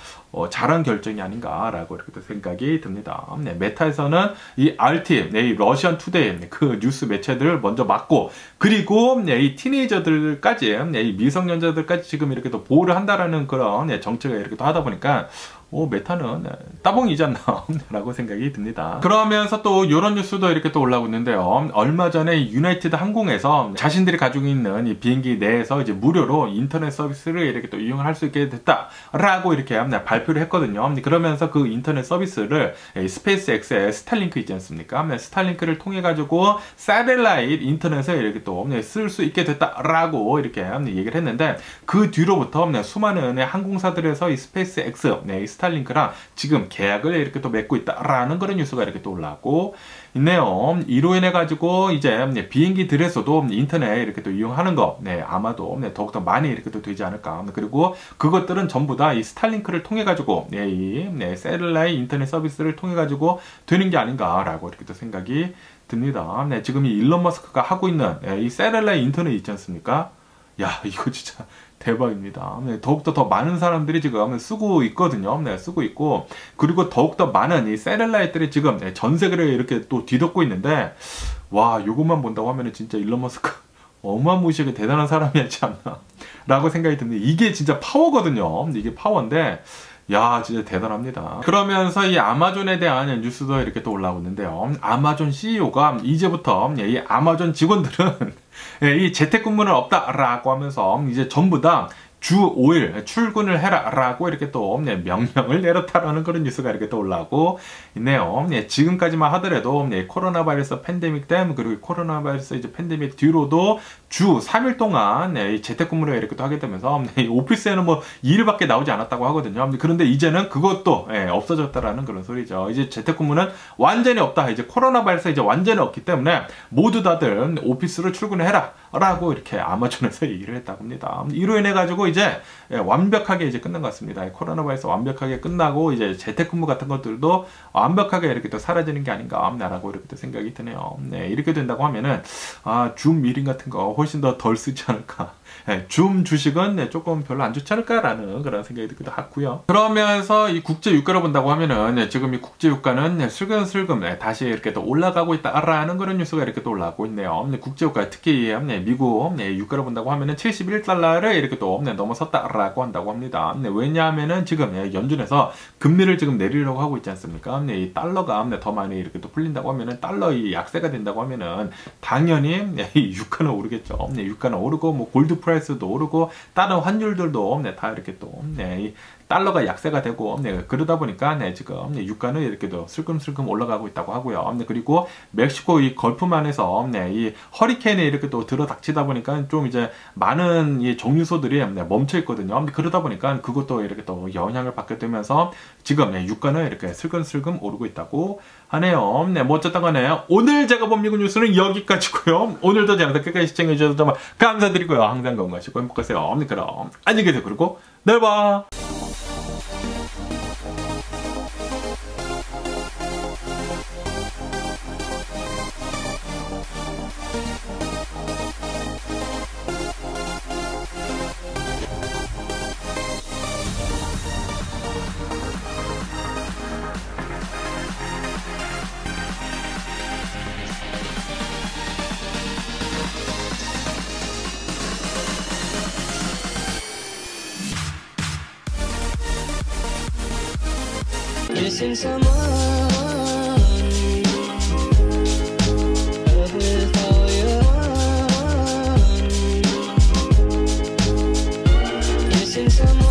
잘한 결정이 아닌가라고 이렇게 또 생각이 듭니다. 메타에서는 이 RT, 이 러시안 투데이 그 뉴스 매체들을 먼저 막고 그리고 이 티네이저들까지, 이 미성년자들까지 지금 이렇게 또 보호를 한다라는 그런 정책을 이렇게 또 하다 보니까 메타는 따봉이지 않나 라고 생각이 듭니다. 그러면서 또 이런 뉴스도 이렇게 또 올라오고 있는데요. 얼마 전에 유나이티드 항공에서 자신들이 가지고 있는 이 비행기 내에서 이제 무료로 인터넷 서비스를 이렇게 또 이용을 할 수 있게 됐다라고 이렇게 발표를 했거든요. 그러면서 그 인터넷 서비스를 스페이스X의 스타링크 있지 않습니까? 스타링크를 통해 가지고 사텔라이트 인터넷을 이렇게 또 쓸 수 있게 됐다라고 이렇게 얘기를 했는데 그 뒤로부터 수많은 항공사들에서 이 스페이스X, 이 스타링크랑 지금 계약을 이렇게 또 맺고 있다라는 그런 뉴스가 이렇게 또 올라오고 있네요. 이로 인해 가지고 이제 비행기들에서도 인터넷 이렇게 또 이용하는 거, 아마도 더욱더 많이 이렇게 또 되지 않을까. 그리고 그것들은 전부 다 이 스타링크를 통해 가지고 이 셀룰라의 인터넷 서비스를 통해 가지고 되는 게 아닌가라고 이렇게 또 생각이 듭니다. 지금 이 일론 머스크가 하고 있는 이 셀룰라의 인터넷 있지 않습니까? 야, 이거 진짜 대박입니다. 더욱더 더 많은 사람들이 지금 쓰고 있거든요. 쓰고 있고 그리고 더욱더 많은 이 셀룰라이트들이 지금 전 세계를 이렇게 또 뒤덮고 있는데 와, 요것만 본다고 하면 진짜 일론 머스크 어마무시하게 대단한 사람이었지 않나 라고 생각이 듭니다. 이게 진짜 파워거든요. 이게 파워인데 야, 진짜 대단합니다. 그러면서 이 아마존에 대한 뉴스도 이렇게 또 올라오고 있는데요. 아마존 CEO가 이제부터 이 아마존 직원들은 이 재택근무는 없다라고 하면서 이제 전부 다 주 5일 출근을 해라라고 이렇게 또 명령을 내렸다라는 그런 뉴스가 이렇게 또 올라오고 있네요. 지금까지만 하더라도 코로나 바이러스 팬데믹 때문에 그리고 코로나 바이러스 이제 팬데믹 뒤로도 주 3일 동안 재택근무를 이렇게 또 하게 되면서 오피스에는 뭐 2일밖에 나오지 않았다고 하거든요. 그런데 이제는 그것도 없어졌다라는 그런 소리죠. 이제 재택근무는 완전히 없다. 이제 코로나 바이러스 이제 완전히 없기 때문에 모두 다들 오피스로 출근해라 라고 이렇게 아마존에서 얘기를 했다고 합니다. 이로 인해 가지고 이제 완벽하게 이제 끝난 것 같습니다. 코로나 바이러스 완벽하게 끝나고 이제 재택근무 같은 것들도 완벽하게 이렇게 또 사라지는 게 아닌가라고 이렇게 또 생각이 드네요. 이렇게 된다고 하면은 줌 미팅 같은 거 훨씬 더 덜 쓰지 않을까. 줌 주식은 조금 별로 안 좋지 않을까라는 그런 생각이 들기도 하고요. 그러면서 이 국제 유가를 본다고 하면은 지금 이 국제 유가는 슬금슬금 다시 이렇게 또 올라가고 있다라는 그런 뉴스가 이렇게 또 올라오고 있네요. 국제 유가 특히 미국 유가를 본다고 하면은 71달러를 이렇게 또 넘어섰다라고 한다고 합니다. 왜냐하면은 지금 연준에서 금리를 지금 내리려고 하고 있지 않습니까? 이 달러가 더 많이 이렇게 또 풀린다고 하면은 달러 이 약세가 된다고 하면은 당연히 이 유가는 오르겠죠. 유가는 오르고 뭐 골드 프라이스도 오르고 다른 환율들도 다 이렇게 또 이 달러가 약세가 되고 그러다 보니까 지금 유가는 이렇게 또 슬금슬금 올라가고 있다고 하고요. 그리고 멕시코 이 걸프만에서 이 허리케인이 이렇게 또 들어닥치다 보니까 좀 이제 많은 이 정유소들이 멈춰 있거든요. 그러다 보니까 그것도 이렇게 또 영향을 받게 되면서 지금 유가는 이렇게 슬금슬금 오르고 있다고 하네요. 뭐 어쨌든 간에 오늘 제가 본 미국 뉴스는 여기까지고요. 오늘도 제 영상 끝까지 시청해 주셔서 정말 감사드리고요. 항상 건강하시고 행복하세요. 그럼 안녕히 계세요. 그리고 내일 봐. Missing someone, love with all your heart. Missing someone.